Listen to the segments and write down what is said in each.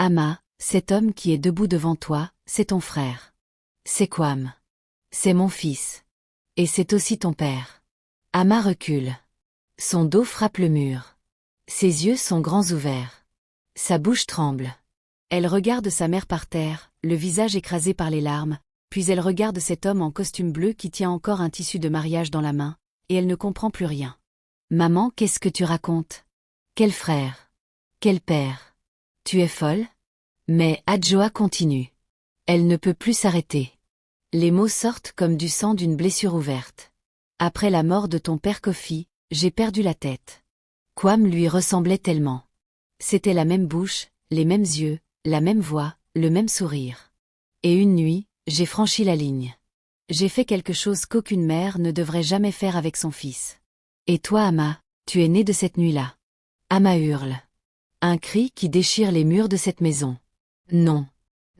Ama, cet homme qui est debout devant toi, c'est ton frère. C'est Kwam. C'est mon fils. Et c'est aussi ton père. Ama recule. Son dos frappe le mur. Ses yeux sont grands ouverts. Sa bouche tremble. Elle regarde sa mère par terre, le visage écrasé par les larmes, puis elle regarde cet homme en costume bleu qui tient encore un tissu de mariage dans la main, et elle ne comprend plus rien. Maman, qu'est-ce que tu racontes? Quel frère? Quel père? Tu es folle? Mais Adjoa continue. Elle ne peut plus s'arrêter. Les mots sortent comme du sang d'une blessure ouverte. Après la mort de ton père Kofi, j'ai perdu la tête. Kwam lui ressemblait tellement. C'était la même bouche, les mêmes yeux, la même voix, le même sourire. Et une nuit, j'ai franchi la ligne. J'ai fait quelque chose qu'aucune mère ne devrait jamais faire avec son fils. Et toi, Ama, tu es née de cette nuit-là. Ama hurle. Un cri qui déchire les murs de cette maison. Non.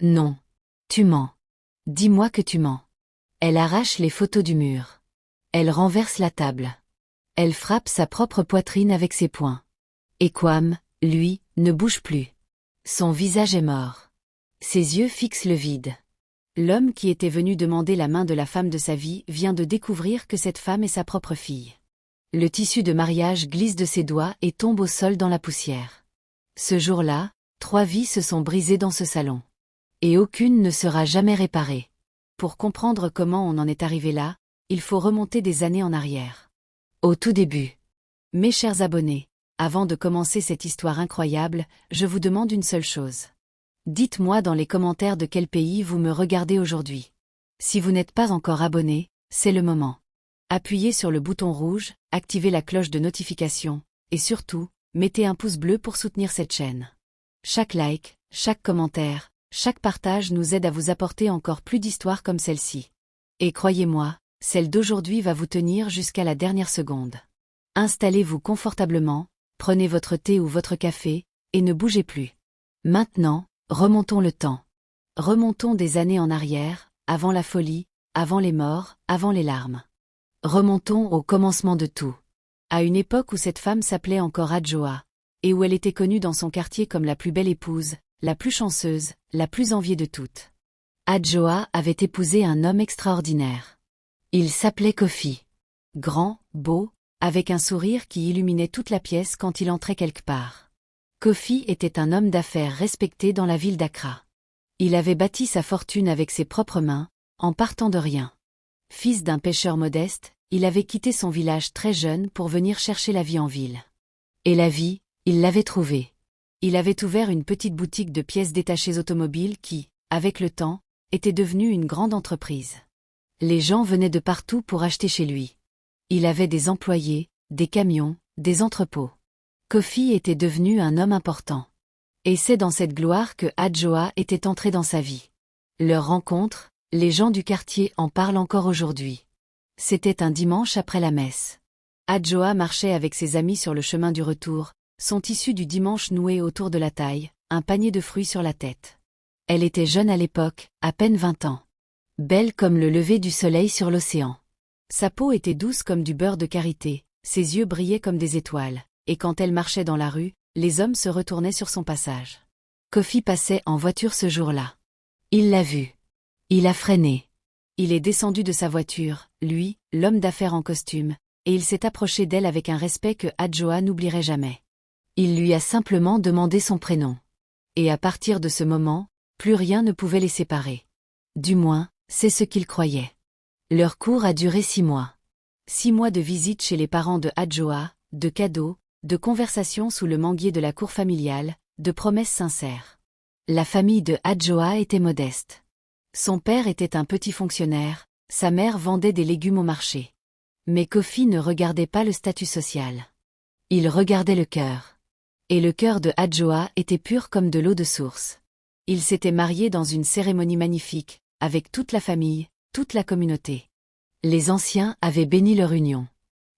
Non. Tu mens. Dis-moi que tu mens. Elle arrache les photos du mur. Elle renverse la table. Elle frappe sa propre poitrine avec ses poings. Et Kwam, lui, ne bouge plus. Son visage est mort. Ses yeux fixent le vide. L'homme qui était venu demander la main de la femme de sa vie vient de découvrir que cette femme est sa propre fille. Le tissu de mariage glisse de ses doigts et tombe au sol dans la poussière. Ce jour-là, 3 vies se sont brisées dans ce salon. Et aucune ne sera jamais réparée. Pour comprendre comment on en est arrivé là, il faut remonter des années en arrière. Au tout début. Mes chers abonnés, avant de commencer cette histoire incroyable, je vous demande une seule chose. Dites-moi dans les commentaires de quel pays vous me regardez aujourd'hui. Si vous n'êtes pas encore abonné, c'est le moment. Appuyez sur le bouton rouge, activez la cloche de notification, et surtout, mettez un pouce bleu pour soutenir cette chaîne. Chaque like, chaque commentaire, chaque partage nous aide à vous apporter encore plus d'histoires comme celle-ci. Et croyez-moi, celle d'aujourd'hui va vous tenir jusqu'à la dernière seconde. Installez-vous confortablement, prenez votre thé ou votre café, et ne bougez plus. Maintenant, remontons le temps. Remontons des années en arrière, avant la folie, avant les morts, avant les larmes. Remontons au commencement de tout. À une époque où cette femme s'appelait encore Adjoa, et où elle était connue dans son quartier comme la plus belle épouse, la plus chanceuse, la plus enviée de toutes. Adjoa avait épousé un homme extraordinaire. Il s'appelait Kofi. Grand, beau, avec un sourire qui illuminait toute la pièce quand il entrait quelque part. Kofi était un homme d'affaires respecté dans la ville d'Accra. Il avait bâti sa fortune avec ses propres mains, en partant de rien. Fils d'un pêcheur modeste, il avait quitté son village très jeune pour venir chercher la vie en ville. Et la vie, il l'avait trouvée. Il avait ouvert une petite boutique de pièces détachées automobiles qui, avec le temps, était devenue une grande entreprise. Les gens venaient de partout pour acheter chez lui. Il avait des employés, des camions, des entrepôts. Kofi était devenu un homme important. Et c'est dans cette gloire que Adjoa était entré dans sa vie. Leur rencontre, les gens du quartier en parlent encore aujourd'hui. C'était un dimanche après la messe. Adjoa marchait avec ses amis sur le chemin du retour, son tissu du dimanche noué autour de la taille, un panier de fruits sur la tête. Elle était jeune à l'époque, à peine 20 ans. Belle comme le lever du soleil sur l'océan. Sa peau était douce comme du beurre de karité, ses yeux brillaient comme des étoiles, et quand elle marchait dans la rue, les hommes se retournaient sur son passage. Kofi passait en voiture ce jour-là. Il l'a vue. Il a freiné. Il est descendu de sa voiture, lui, l'homme d'affaires en costume, et il s'est approché d'elle avec un respect que Adjoa n'oublierait jamais. Il lui a simplement demandé son prénom. Et à partir de ce moment, plus rien ne pouvait les séparer. Du moins, c'est ce qu'il croyait. Leur cours a duré 6 mois. 6 mois de visite chez les parents de Adjoa, de cadeaux, de conversations sous le manguier de la cour familiale, de promesses sincères. La famille de Adjoa était modeste. Son père était un petit fonctionnaire, sa mère vendait des légumes au marché. Mais Kofi ne regardait pas le statut social. Il regardait le cœur. Et le cœur de Adjoa était pur comme de l'eau de source. Il s'était marié dans une cérémonie magnifique, avec toute la famille, toute la communauté. Les anciens avaient béni leur union.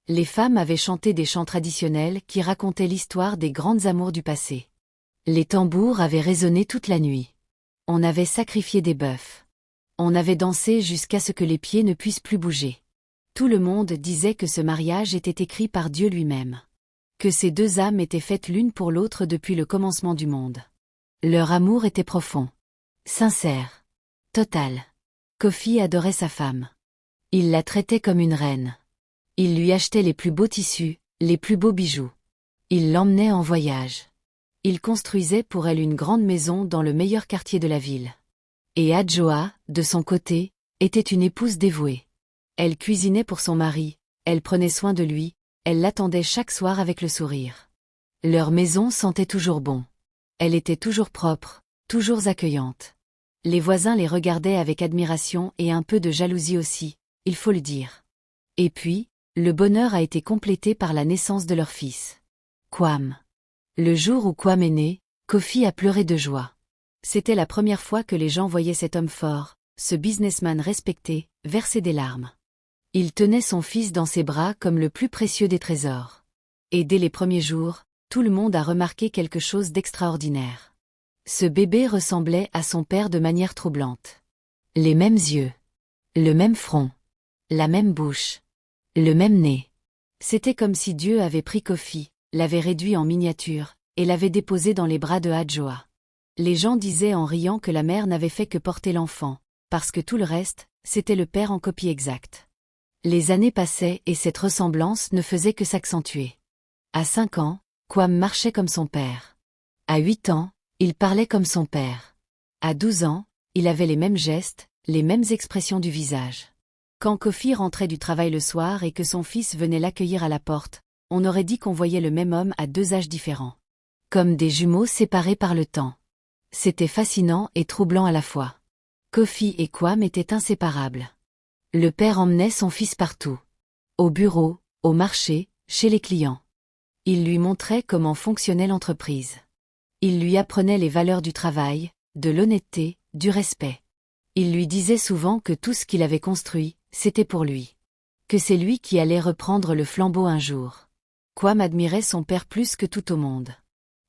Les femmes avaient chanté des chants traditionnels qui racontaient l'histoire des grandes amours du passé. Les tambours avaient résonné toute la nuit. On avait sacrifié des bœufs. On avait dansé jusqu'à ce que les pieds ne puissent plus bouger. Tout le monde disait que ce mariage était écrit par Dieu lui-même. Que ces deux âmes étaient faites l'une pour l'autre depuis le commencement du monde. Leur amour était profond. Sincère. Total. Kofi adorait sa femme. Il la traitait comme une reine. Il lui achetait les plus beaux tissus, les plus beaux bijoux. Il l'emmenait en voyage. Il construisait pour elle une grande maison dans le meilleur quartier de la ville. Et Adjoa, de son côté, était une épouse dévouée. Elle cuisinait pour son mari, elle prenait soin de lui, elle l'attendait chaque soir avec le sourire. Leur maison sentait toujours bon. Elle était toujours propre, toujours accueillante. Les voisins les regardaient avec admiration et un peu de jalousie aussi, il faut le dire. Et puis, le bonheur a été complété par la naissance de leur fils. Kwam. Le jour où Kwam est né, Kofi a pleuré de joie. C'était la première fois que les gens voyaient cet homme fort, ce businessman respecté, verser des larmes. Il tenait son fils dans ses bras comme le plus précieux des trésors. Et dès les premiers jours, tout le monde a remarqué quelque chose d'extraordinaire. Ce bébé ressemblait à son père de manière troublante. Les mêmes yeux. Le même front. La même bouche. Le même nez. C'était comme si Dieu avait pris Kofi, l'avait réduit en miniature, et l'avait déposé dans les bras de Adjoa. Les gens disaient en riant que la mère n'avait fait que porter l'enfant, parce que tout le reste, c'était le père en copie exacte. Les années passaient et cette ressemblance ne faisait que s'accentuer. À 5 ans, Kwam marchait comme son père. À 8 ans, il parlait comme son père. À 12 ans, il avait les mêmes gestes, les mêmes expressions du visage. Quand Kofi rentrait du travail le soir et que son fils venait l'accueillir à la porte, on aurait dit qu'on voyait le même homme à 2 âges différents. Comme des jumeaux séparés par le temps. C'était fascinant et troublant à la fois. Kofi et Kwam étaient inséparables. Le père emmenait son fils partout. Au bureau, au marché, chez les clients. Il lui montrait comment fonctionnait l'entreprise. Il lui apprenait les valeurs du travail, de l'honnêteté, du respect. Il lui disait souvent que tout ce qu'il avait construit, c'était pour lui. Que c'est lui qui allait reprendre le flambeau un jour. Kwam admirait son père plus que tout au monde.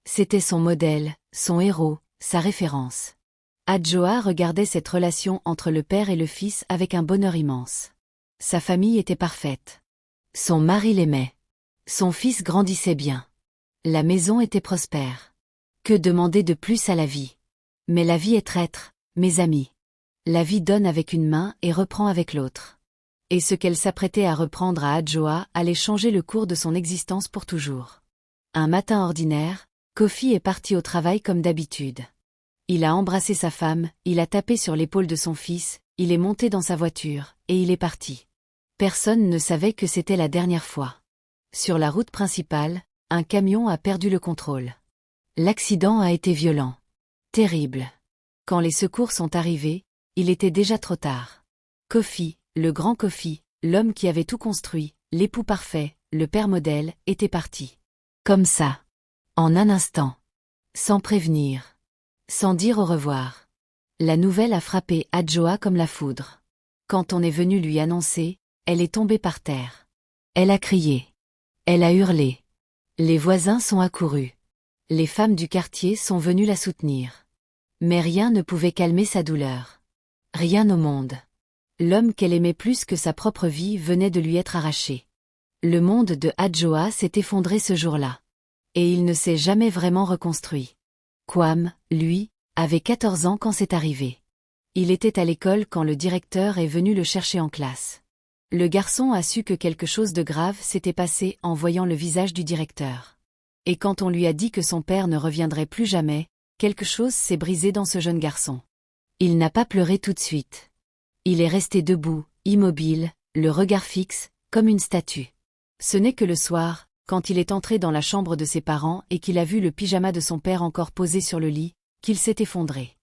C'était son modèle, son héros, sa référence. Adjoa regardait cette relation entre le père et le fils avec un bonheur immense. Sa famille était parfaite. Son mari l'aimait. Son fils grandissait bien. La maison était prospère. Que demander de plus à la vie? Mais la vie est traître, mes amis. La vie donne avec une main et reprend avec l'autre. Et ce qu'elle s'apprêtait à reprendre à Adjoa allait changer le cours de son existence pour toujours. Un matin ordinaire, Kofi est parti au travail comme d'habitude. Il a embrassé sa femme, il a tapé sur l'épaule de son fils, il est monté dans sa voiture, et il est parti. Personne ne savait que c'était la dernière fois. Sur la route principale, un camion a perdu le contrôle. L'accident a été violent. Terrible. Quand les secours sont arrivés, il était déjà trop tard. Kofi, le grand Kofi, l'homme qui avait tout construit, l'époux parfait, le père modèle, était parti. Comme ça. En un instant. Sans prévenir. Sans dire au revoir. La nouvelle a frappé Adjoa comme la foudre. Quand on est venu lui annoncer, elle est tombée par terre. Elle a crié. Elle a hurlé. Les voisins sont accourus. Les femmes du quartier sont venues la soutenir. Mais rien ne pouvait calmer sa douleur. Rien au monde. L'homme qu'elle aimait plus que sa propre vie venait de lui être arraché. Le monde de Adjoa s'est effondré ce jour-là. Et il ne s'est jamais vraiment reconstruit. Kwam, lui, avait 14 ans quand c'est arrivé. Il était à l'école quand le directeur est venu le chercher en classe. Le garçon a su que quelque chose de grave s'était passé en voyant le visage du directeur. Et quand on lui a dit que son père ne reviendrait plus jamais, quelque chose s'est brisé dans ce jeune garçon. Il n'a pas pleuré tout de suite. Il est resté debout, immobile, le regard fixe, comme une statue. Ce n'est que le soir, quand il est entré dans la chambre de ses parents et qu'il a vu le pyjama de son père encore posé sur le lit, qu'il s'est effondré.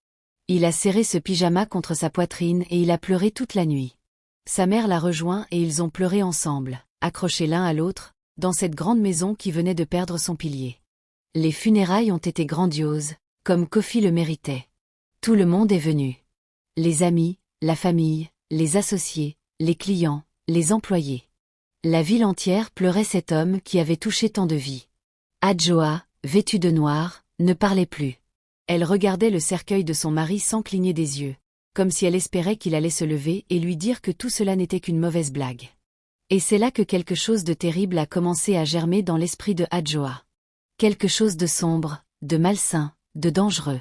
Il a serré ce pyjama contre sa poitrine et il a pleuré toute la nuit. Sa mère l'a rejoint et ils ont pleuré ensemble, accrochés l'un à l'autre, dans cette grande maison qui venait de perdre son pilier. Les funérailles ont été grandioses, comme Kofi le méritait. Tout le monde est venu. Les amis, la famille, les associés, les clients, les employés. La ville entière pleurait cet homme qui avait touché tant de vies. Adjoa, vêtue de noir, ne parlait plus. Elle regardait le cercueil de son mari sans cligner des yeux, comme si elle espérait qu'il allait se lever et lui dire que tout cela n'était qu'une mauvaise blague. Et c'est là que quelque chose de terrible a commencé à germer dans l'esprit de Adjoa. Quelque chose de sombre, de malsain, de dangereux.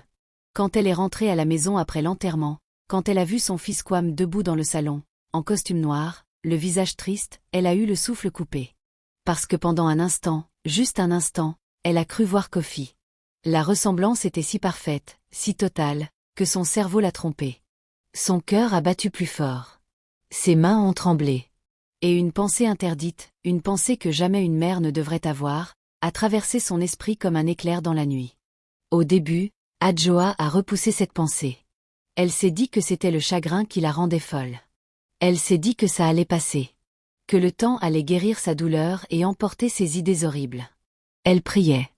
Quand elle est rentrée à la maison après l'enterrement, quand elle a vu son fils Kwame debout dans le salon, en costume noir, le visage triste, elle a eu le souffle coupé. Parce que pendant un instant, juste un instant, elle a cru voir Kofi. La ressemblance était si parfaite, si totale, que son cerveau l'a trompée. Son cœur a battu plus fort. Ses mains ont tremblé. Et une pensée interdite, une pensée que jamais une mère ne devrait avoir, a traversé son esprit comme un éclair dans la nuit. Au début, Adjoa a repoussé cette pensée. Elle s'est dit que c'était le chagrin qui la rendait folle. Elle s'est dit que ça allait passer. Que le temps allait guérir sa douleur et emporter ses idées horribles. Elle priait.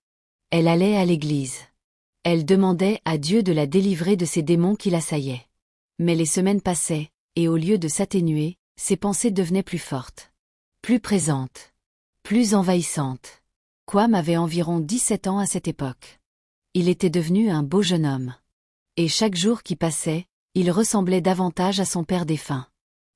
Elle allait à l'église. Elle demandait à Dieu de la délivrer de ces démons qui l'assaillaient. Mais les semaines passaient, et au lieu de s'atténuer, ses pensées devenaient plus fortes. Plus présentes. Plus envahissantes. Kwame avait environ 17 ans à cette époque. Il était devenu un beau jeune homme. Et chaque jour qui passait, il ressemblait davantage à son père défunt.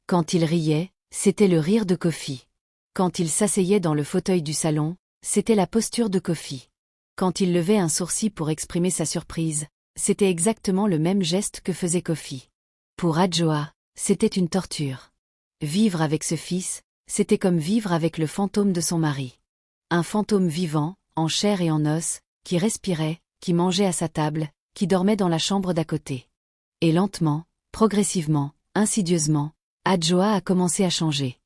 Quand il riait, c'était le rire de Kofi. Quand il s'asseyait dans le fauteuil du salon, c'était la posture de Kofi. Quand il levait un sourcil pour exprimer sa surprise, c'était exactement le même geste que faisait Kofi. Pour Adjoa, c'était une torture. Vivre avec ce fils, c'était comme vivre avec le fantôme de son mari. Un fantôme vivant, en chair et en os, qui respirait, qui mangeait à sa table, qui dormait dans la chambre d'à côté. Et lentement, progressivement, insidieusement, Adjoa a commencé à changer.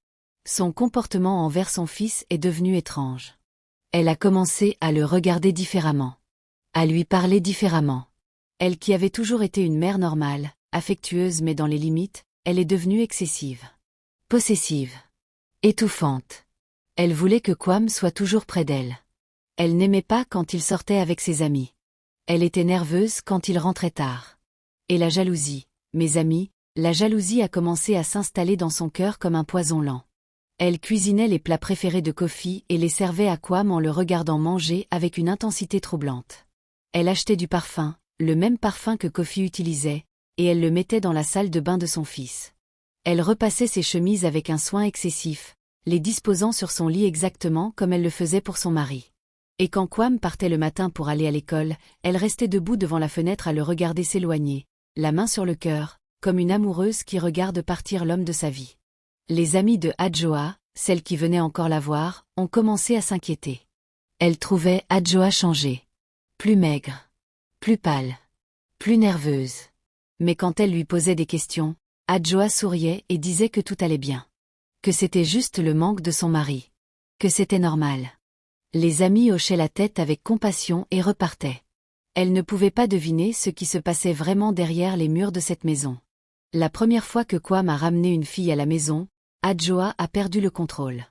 Son comportement envers son fils est devenu étrange. Elle a commencé à le regarder différemment. À lui parler différemment. Elle qui avait toujours été une mère normale, affectueuse mais dans les limites, elle est devenue excessive. Possessive. Étouffante. Elle voulait que Kwame soit toujours près d'elle. Elle n'aimait pas quand il sortait avec ses amis. Elle était nerveuse quand il rentrait tard. Et la jalousie, mes amis, la jalousie a commencé à s'installer dans son cœur comme un poison lent. Elle cuisinait les plats préférés de Kofi et les servait à Kwame en le regardant manger avec une intensité troublante. Elle achetait du parfum, le même parfum que Kofi utilisait, et elle le mettait dans la salle de bain de son fils. Elle repassait ses chemises avec un soin excessif, les disposant sur son lit exactement comme elle le faisait pour son mari. Et quand Kwame partait le matin pour aller à l'école, elle restait debout devant la fenêtre à le regarder s'éloigner, la main sur le cœur, comme une amoureuse qui regarde partir l'homme de sa vie. Les amies de Adjoa, celles qui venaient encore la voir, ont commencé à s'inquiéter. Elles trouvaient Adjoa changée. Plus maigre. Plus pâle. Plus nerveuse. Mais quand elle lui posait des questions, Adjoa souriait et disait que tout allait bien. Que c'était juste le manque de son mari. Que c'était normal. Les amies hochaient la tête avec compassion et repartaient. Elles ne pouvaient pas deviner ce qui se passait vraiment derrière les murs de cette maison. La première fois que Kwame a ramené une fille à la maison, Adjoa a perdu le contrôle.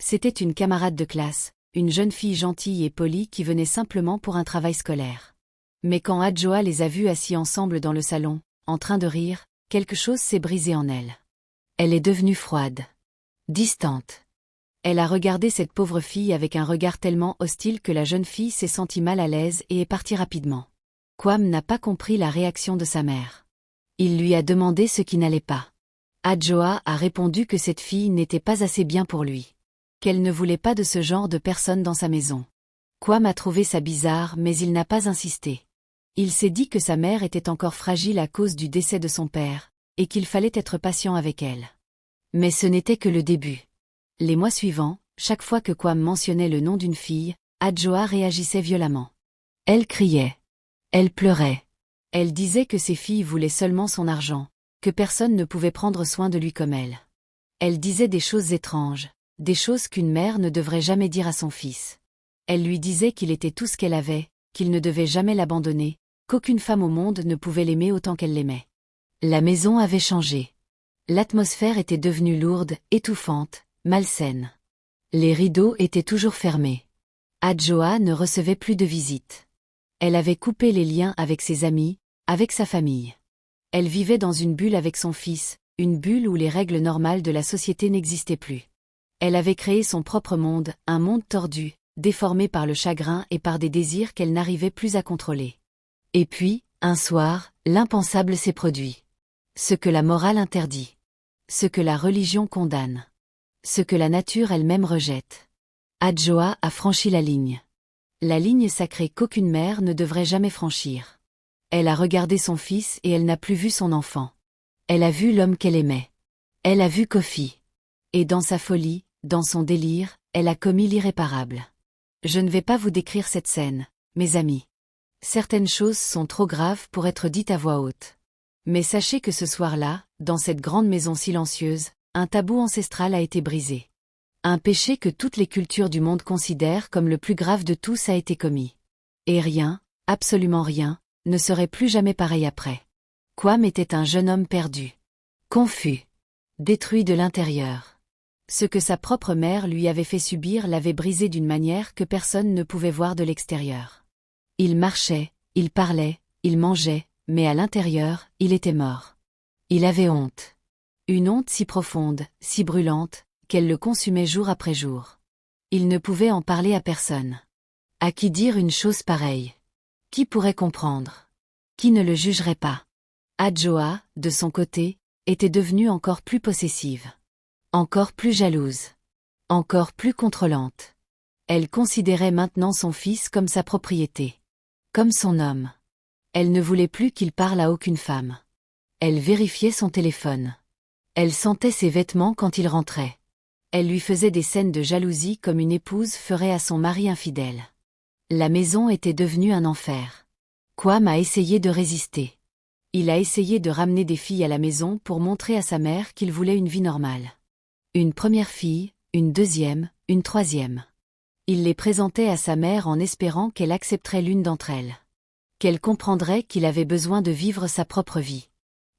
C'était une camarade de classe, une jeune fille gentille et polie qui venait simplement pour un travail scolaire. Mais quand Adjoa les a vus assis ensemble dans le salon, en train de rire, quelque chose s'est brisé en elle. Elle est devenue froide. Distante. Elle a regardé cette pauvre fille avec un regard tellement hostile que la jeune fille s'est sentie mal à l'aise et est partie rapidement. Kwame n'a pas compris la réaction de sa mère. Il lui a demandé ce qui n'allait pas. Adjoa a répondu que cette fille n'était pas assez bien pour lui. Qu'elle ne voulait pas de ce genre de personne dans sa maison. Kwame a trouvé ça bizarre mais il n'a pas insisté. Il s'est dit que sa mère était encore fragile à cause du décès de son père, et qu'il fallait être patient avec elle. Mais ce n'était que le début. Les mois suivants, chaque fois que Kwame mentionnait le nom d'une fille, Adjoa réagissait violemment. Elle criait. Elle pleurait. Elle disait que ses filles voulaient seulement son argent, que personne ne pouvait prendre soin de lui comme elle. Elle disait des choses étranges, des choses qu'une mère ne devrait jamais dire à son fils. Elle lui disait qu'il était tout ce qu'elle avait, qu'il ne devait jamais l'abandonner, qu'aucune femme au monde ne pouvait l'aimer autant qu'elle l'aimait. La maison avait changé. L'atmosphère était devenue lourde, étouffante, malsaine. Les rideaux étaient toujours fermés. Adjoa ne recevait plus de visites. Elle avait coupé les liens avec ses amis, avec sa famille. Elle vivait dans une bulle avec son fils, une bulle où les règles normales de la société n'existaient plus. Elle avait créé son propre monde, un monde tordu, déformé par le chagrin et par des désirs qu'elle n'arrivait plus à contrôler. Et puis, un soir, l'impensable s'est produit. Ce que la morale interdit. Ce que la religion condamne. Ce que la nature elle-même rejette. Adjoa a franchi la ligne. La ligne sacrée qu'aucune mère ne devrait jamais franchir. Elle a regardé son fils et elle n'a plus vu son enfant. Elle a vu l'homme qu'elle aimait. Elle a vu Kofi. Et dans sa folie, dans son délire, elle a commis l'irréparable. Je ne vais pas vous décrire cette scène, mes amis. Certaines choses sont trop graves pour être dites à voix haute. Mais sachez que ce soir-là, dans cette grande maison silencieuse, un tabou ancestral a été brisé. Un péché que toutes les cultures du monde considèrent comme le plus grave de tous a été commis. Et rien, absolument rien, ne serait plus jamais pareil après. Kwam était un jeune homme perdu. Confus. Détruit de l'intérieur. Ce que sa propre mère lui avait fait subir l'avait brisé d'une manière que personne ne pouvait voir de l'extérieur. Il marchait, il parlait, il mangeait, mais à l'intérieur, il était mort. Il avait honte. Une honte si profonde, si brûlante, qu'elle le consumait jour après jour. Il ne pouvait en parler à personne. À qui dire une chose pareille? Qui pourrait comprendre? Qui ne le jugerait pas? Adjoa, de son côté, était devenue encore plus possessive. Encore plus jalouse. Encore plus contrôlante. Elle considérait maintenant son fils comme sa propriété. Comme son homme. Elle ne voulait plus qu'il parle à aucune femme. Elle vérifiait son téléphone. Elle sentait ses vêtements quand il rentrait. Elle lui faisait des scènes de jalousie comme une épouse ferait à son mari infidèle. La maison était devenue un enfer. Kwam a essayé de résister. Il a essayé de ramener des filles à la maison pour montrer à sa mère qu'il voulait une vie normale. Une première fille, une deuxième, une troisième. Il les présentait à sa mère en espérant qu'elle accepterait l'une d'entre elles. Qu'elle comprendrait qu'il avait besoin de vivre sa propre vie.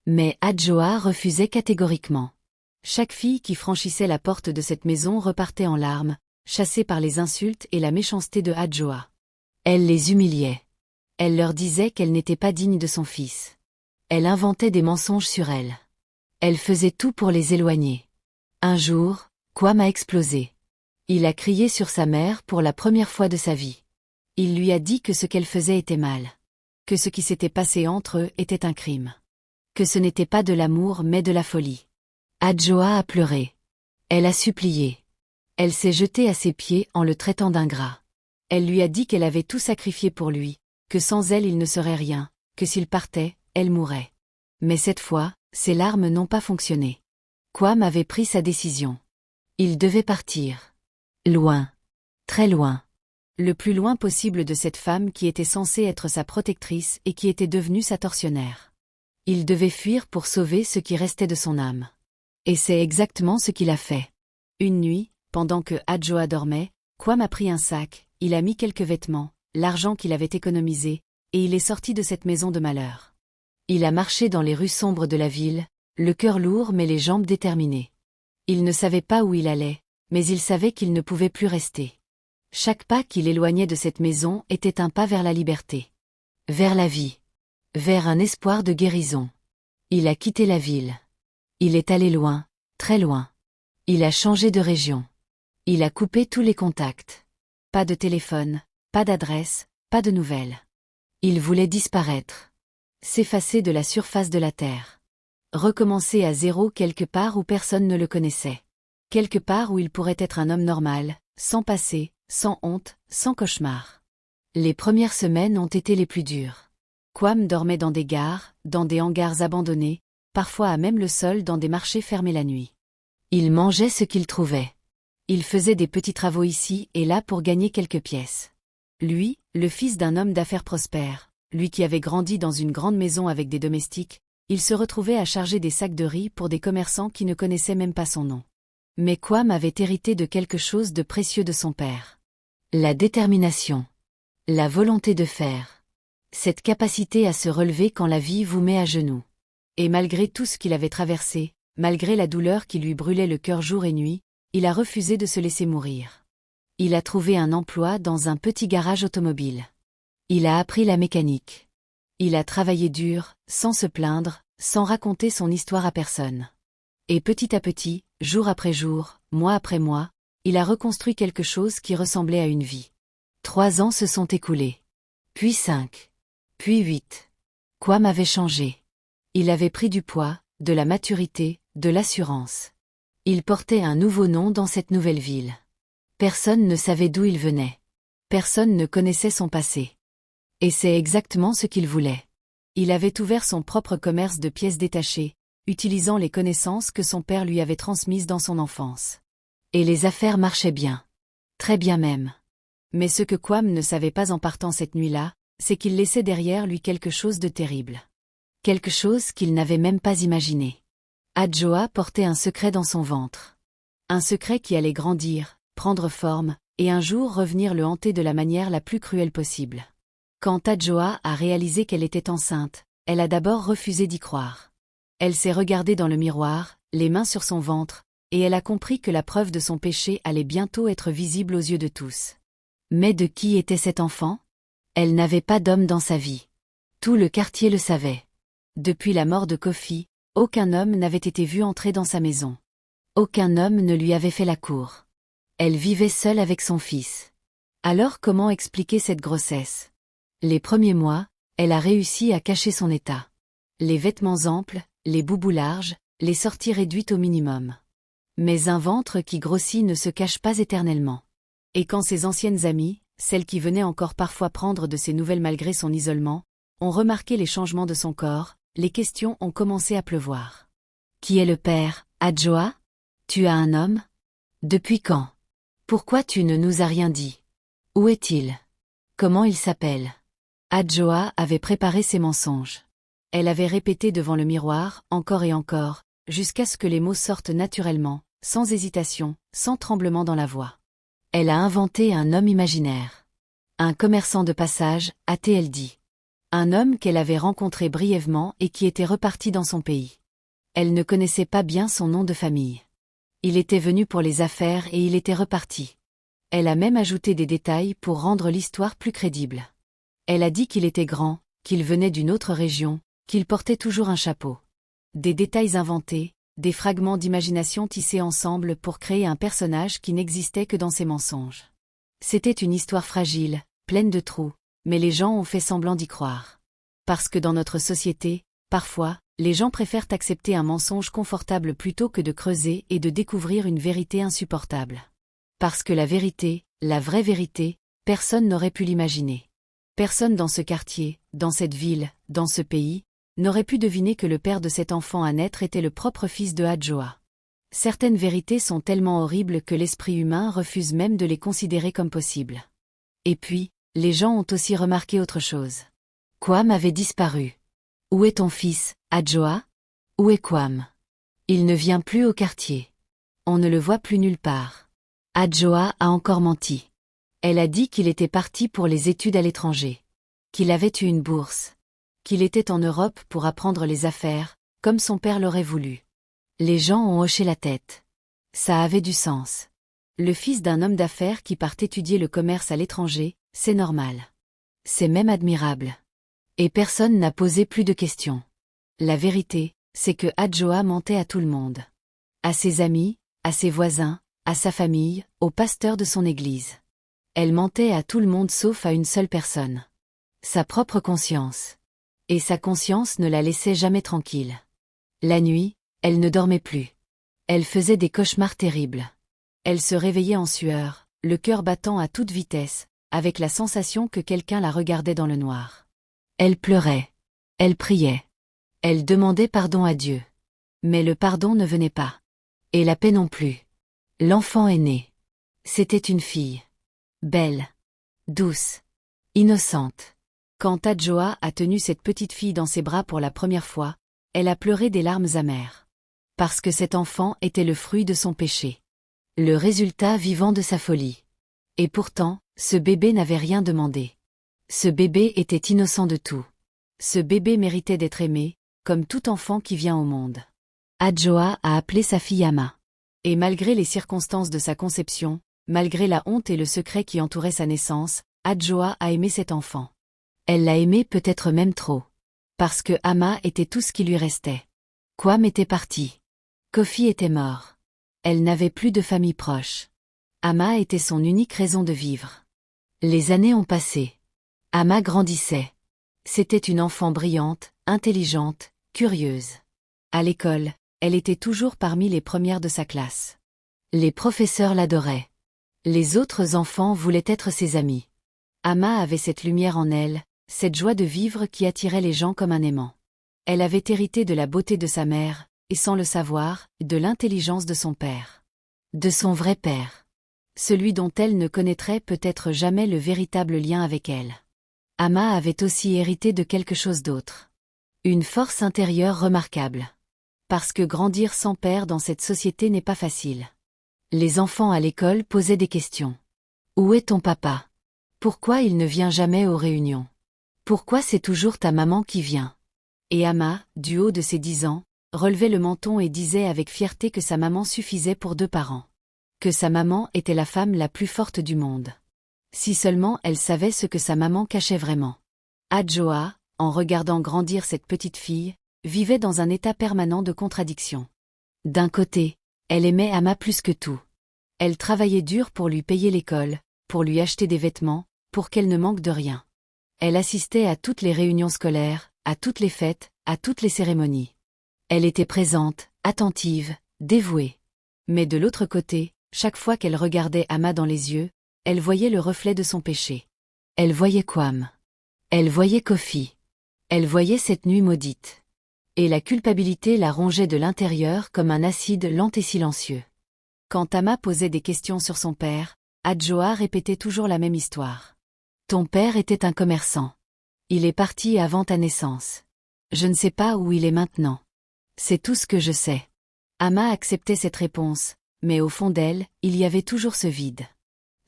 Mais Adjoa refusait catégoriquement. Chaque fille qui franchissait la porte de cette maison repartait en larmes, chassée par les insultes et la méchanceté de Adjoa. Elle les humiliait. Elle leur disait qu'elle n'était pas digne de son fils. Elle inventait des mensonges sur elle. Elle faisait tout pour les éloigner. Un jour, Kwam a explosé. Il a crié sur sa mère pour la première fois de sa vie. Il lui a dit que ce qu'elle faisait était mal. Que ce qui s'était passé entre eux était un crime. Que ce n'était pas de l'amour mais de la folie. Adjoa a pleuré. Elle a supplié. Elle s'est jetée à ses pieds en le traitant d'ingrat. Elle lui a dit qu'elle avait tout sacrifié pour lui, que sans elle il ne serait rien, que s'il partait, elle mourrait. Mais cette fois, ses larmes n'ont pas fonctionné. Kwam avait pris sa décision. Il devait partir. Loin. Très loin. Le plus loin possible de cette femme qui était censée être sa protectrice et qui était devenue sa tortionnaire. Il devait fuir pour sauver ce qui restait de son âme. Et c'est exactement ce qu'il a fait. Une nuit, pendant que Adjoa dormait, Kwam a pris un sac, il a mis quelques vêtements, l'argent qu'il avait économisé, et il est sorti de cette maison de malheur. Il a marché dans les rues sombres de la ville, le cœur lourd mais les jambes déterminées. Il ne savait pas où il allait, mais il savait qu'il ne pouvait plus rester. Chaque pas qui l'éloignait de cette maison était un pas vers la liberté. Vers la vie. Vers un espoir de guérison. Il a quitté la ville. Il est allé loin, très loin. Il a changé de région. Il a coupé tous les contacts. Pas de téléphone, pas d'adresse, pas de nouvelles. Il voulait disparaître. S'effacer de la surface de la terre. Recommencer à zéro quelque part où personne ne le connaissait. Quelque part où il pourrait être un homme normal, sans passé, sans honte, sans cauchemar. Les premières semaines ont été les plus dures. Kwam dormait dans des gares, dans des hangars abandonnés, parfois à même le sol dans des marchés fermés la nuit. Il mangeait ce qu'il trouvait. Il faisait des petits travaux ici et là pour gagner quelques pièces. Lui, le fils d'un homme d'affaires prospère, lui qui avait grandi dans une grande maison avec des domestiques, il se retrouvait à charger des sacs de riz pour des commerçants qui ne connaissaient même pas son nom. Mais Kwam avait hérité de quelque chose de précieux de son père. La détermination. La volonté de faire. Cette capacité à se relever quand la vie vous met à genoux. Et malgré tout ce qu'il avait traversé, malgré la douleur qui lui brûlait le cœur jour et nuit, il a refusé de se laisser mourir. Il a trouvé un emploi dans un petit garage automobile. Il a appris la mécanique. Il a travaillé dur, sans se plaindre, sans raconter son histoire à personne. Et petit à petit, jour après jour, mois après mois, il a reconstruit quelque chose qui ressemblait à une vie. 3 ans se sont écoulés. Puis 5. Puis 8. Kwam avait changé. Il avait pris du poids, de la maturité, de l'assurance. Il portait un nouveau nom dans cette nouvelle ville. Personne ne savait d'où il venait. Personne ne connaissait son passé. Et c'est exactement ce qu'il voulait. Il avait ouvert son propre commerce de pièces détachées, utilisant les connaissances que son père lui avait transmises dans son enfance. Et les affaires marchaient bien. Très bien même. Mais ce que Kwame ne savait pas en partant cette nuit-là, c'est qu'il laissait derrière lui quelque chose de terrible. Quelque chose qu'il n'avait même pas imaginé. Adjoa portait un secret dans son ventre. Un secret qui allait grandir, prendre forme, et un jour revenir le hanter de la manière la plus cruelle possible. Quand Adjoa a réalisé qu'elle était enceinte, elle a d'abord refusé d'y croire. Elle s'est regardée dans le miroir, les mains sur son ventre, et elle a compris que la preuve de son péché allait bientôt être visible aux yeux de tous. Mais de qui était cet enfant? Elle n'avait pas d'homme dans sa vie. Tout le quartier le savait. Depuis la mort de Kofi, aucun homme n'avait été vu entrer dans sa maison. Aucun homme ne lui avait fait la cour. Elle vivait seule avec son fils. Alors comment expliquer cette grossesse? Les premiers mois, elle a réussi à cacher son état. Les vêtements amples, les boubous larges, les sorties réduites au minimum. Mais un ventre qui grossit ne se cache pas éternellement. Et quand ses anciennes amies, celles qui venaient encore parfois prendre de ses nouvelles malgré son isolement, ont remarqué les changements de son corps, les questions ont commencé à pleuvoir. Qui est le père, Adjoa? Tu as un homme? Depuis quand? Pourquoi tu ne nous as rien dit? Où est-il? Comment il s'appelle? Adjoa avait préparé ses mensonges. Elle avait répété devant le miroir, encore et encore, jusqu'à ce que les mots sortent naturellement, sans hésitation, sans tremblement dans la voix. Elle a inventé un homme imaginaire. Un commerçant de passage, a-t-elle dit. Un homme qu'elle avait rencontré brièvement et qui était reparti dans son pays. Elle ne connaissait pas bien son nom de famille. Il était venu pour les affaires et il était reparti. Elle a même ajouté des détails pour rendre l'histoire plus crédible. Elle a dit qu'il était grand, qu'il venait d'une autre région, qu'il portait toujours un chapeau. Des détails inventés, des fragments d'imagination tissés ensemble pour créer un personnage qui n'existait que dans ses mensonges. C'était une histoire fragile, pleine de trous, mais les gens ont fait semblant d'y croire. Parce que dans notre société, parfois, les gens préfèrent accepter un mensonge confortable plutôt que de creuser et de découvrir une vérité insupportable. Parce que la vérité, la vraie vérité, personne n'aurait pu l'imaginer. Personne dans ce quartier, dans cette ville, dans ce pays, n'aurait pu deviner que le père de cet enfant à naître était le propre fils de Adjoa. Certaines vérités sont tellement horribles que l'esprit humain refuse même de les considérer comme possibles. Et puis, les gens ont aussi remarqué autre chose. Kwame avait disparu. Où est ton fils, Adjoa? Où est Kwame? Il ne vient plus au quartier. On ne le voit plus nulle part. Adjoa a encore menti. Elle a dit qu'il était parti pour les études à l'étranger. Qu'il avait eu une bourse. Qu'il était en Europe pour apprendre les affaires, comme son père l'aurait voulu. Les gens ont hoché la tête. Ça avait du sens. Le fils d'un homme d'affaires qui part étudier le commerce à l'étranger, c'est normal. C'est même admirable. Et personne n'a posé plus de questions. La vérité, c'est que Adjoa mentait à tout le monde. À ses amis, à ses voisins, à sa famille, au pasteur de son église. Elle mentait à tout le monde sauf à une seule personne. Sa propre conscience. Et sa conscience ne la laissait jamais tranquille. La nuit, elle ne dormait plus. Elle faisait des cauchemars terribles. Elle se réveillait en sueur, le cœur battant à toute vitesse, avec la sensation que quelqu'un la regardait dans le noir. Elle pleurait. Elle priait. Elle demandait pardon à Dieu. Mais le pardon ne venait pas. Et la paix non plus. L'enfant est né. C'était une fille. Belle. Douce. Innocente. Quand Adjoa a tenu cette petite fille dans ses bras pour la première fois, elle a pleuré des larmes amères. Parce que cet enfant était le fruit de son péché. Le résultat vivant de sa folie. Et pourtant, ce bébé n'avait rien demandé. Ce bébé était innocent de tout. Ce bébé méritait d'être aimé, comme tout enfant qui vient au monde. Adjoa a appelé sa fille Ama. Et malgré les circonstances de sa conception, malgré la honte et le secret qui entouraient sa naissance, Adjoa a aimé cet enfant. Elle l'a aimé peut-être même trop. Parce que Ama était tout ce qui lui restait. Kwame était parti. Kofi était mort. Elle n'avait plus de famille proche. Ama était son unique raison de vivre. Les années ont passé. Ama grandissait. C'était une enfant brillante, intelligente, curieuse. À l'école, elle était toujours parmi les premières de sa classe. Les professeurs l'adoraient. Les autres enfants voulaient être ses amis. Ama avait cette lumière en elle, cette joie de vivre qui attirait les gens comme un aimant. Elle avait hérité de la beauté de sa mère, et sans le savoir, de l'intelligence de son père. De son vrai père. Celui dont elle ne connaîtrait peut-être jamais le véritable lien avec elle. Ama avait aussi hérité de quelque chose d'autre. Une force intérieure remarquable. Parce que grandir sans père dans cette société n'est pas facile. Les enfants à l'école posaient des questions. Où est ton papa? Pourquoi il ne vient jamais aux réunions? Pourquoi c'est toujours ta maman qui vient? Et Ama, du haut de ses 10 ans, relevait le menton et disait avec fierté que sa maman suffisait pour 2 parents. Que sa maman était la femme la plus forte du monde. Si seulement elle savait ce que sa maman cachait vraiment. Adjoa, en regardant grandir cette petite fille, vivait dans un état permanent de contradiction. D'un côté, elle aimait Ama plus que tout. Elle travaillait dur pour lui payer l'école, pour lui acheter des vêtements, pour qu'elle ne manque de rien. Elle assistait à toutes les réunions scolaires, à toutes les fêtes, à toutes les cérémonies. Elle était présente, attentive, dévouée. Mais de l'autre côté, chaque fois qu'elle regardait Ama dans les yeux, elle voyait le reflet de son péché. Elle voyait Kwam. Elle voyait Kofi. Elle voyait cette nuit maudite. Et la culpabilité la rongeait de l'intérieur comme un acide lent et silencieux. Quand Ama posait des questions sur son père, Adjoa répétait toujours la même histoire. Ton père était un commerçant. Il est parti avant ta naissance. Je ne sais pas où il est maintenant. C'est tout ce que je sais. Ama acceptait cette réponse, mais au fond d'elle, il y avait toujours ce vide.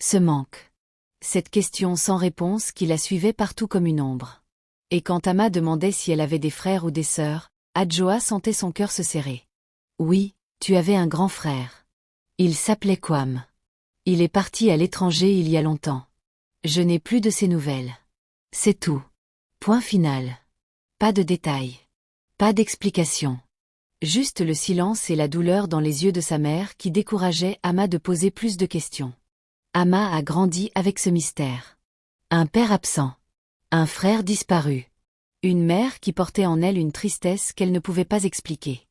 Ce manque. Cette question sans réponse qui la suivait partout comme une ombre. Et quand Ama demandait si elle avait des frères ou des sœurs, Adjoa sentait son cœur se serrer. Oui, tu avais un grand frère. Il s'appelait Kwam. Il est parti à l'étranger il y a longtemps. Je n'ai plus de ses nouvelles. C'est tout. Point final. Pas de détails. Pas d'explication. Juste le silence et la douleur dans les yeux de sa mère qui décourageaient Ama de poser plus de questions. Ama a grandi avec ce mystère. Un père absent. Un frère disparu. Une mère qui portait en elle une tristesse qu'elle ne pouvait pas expliquer.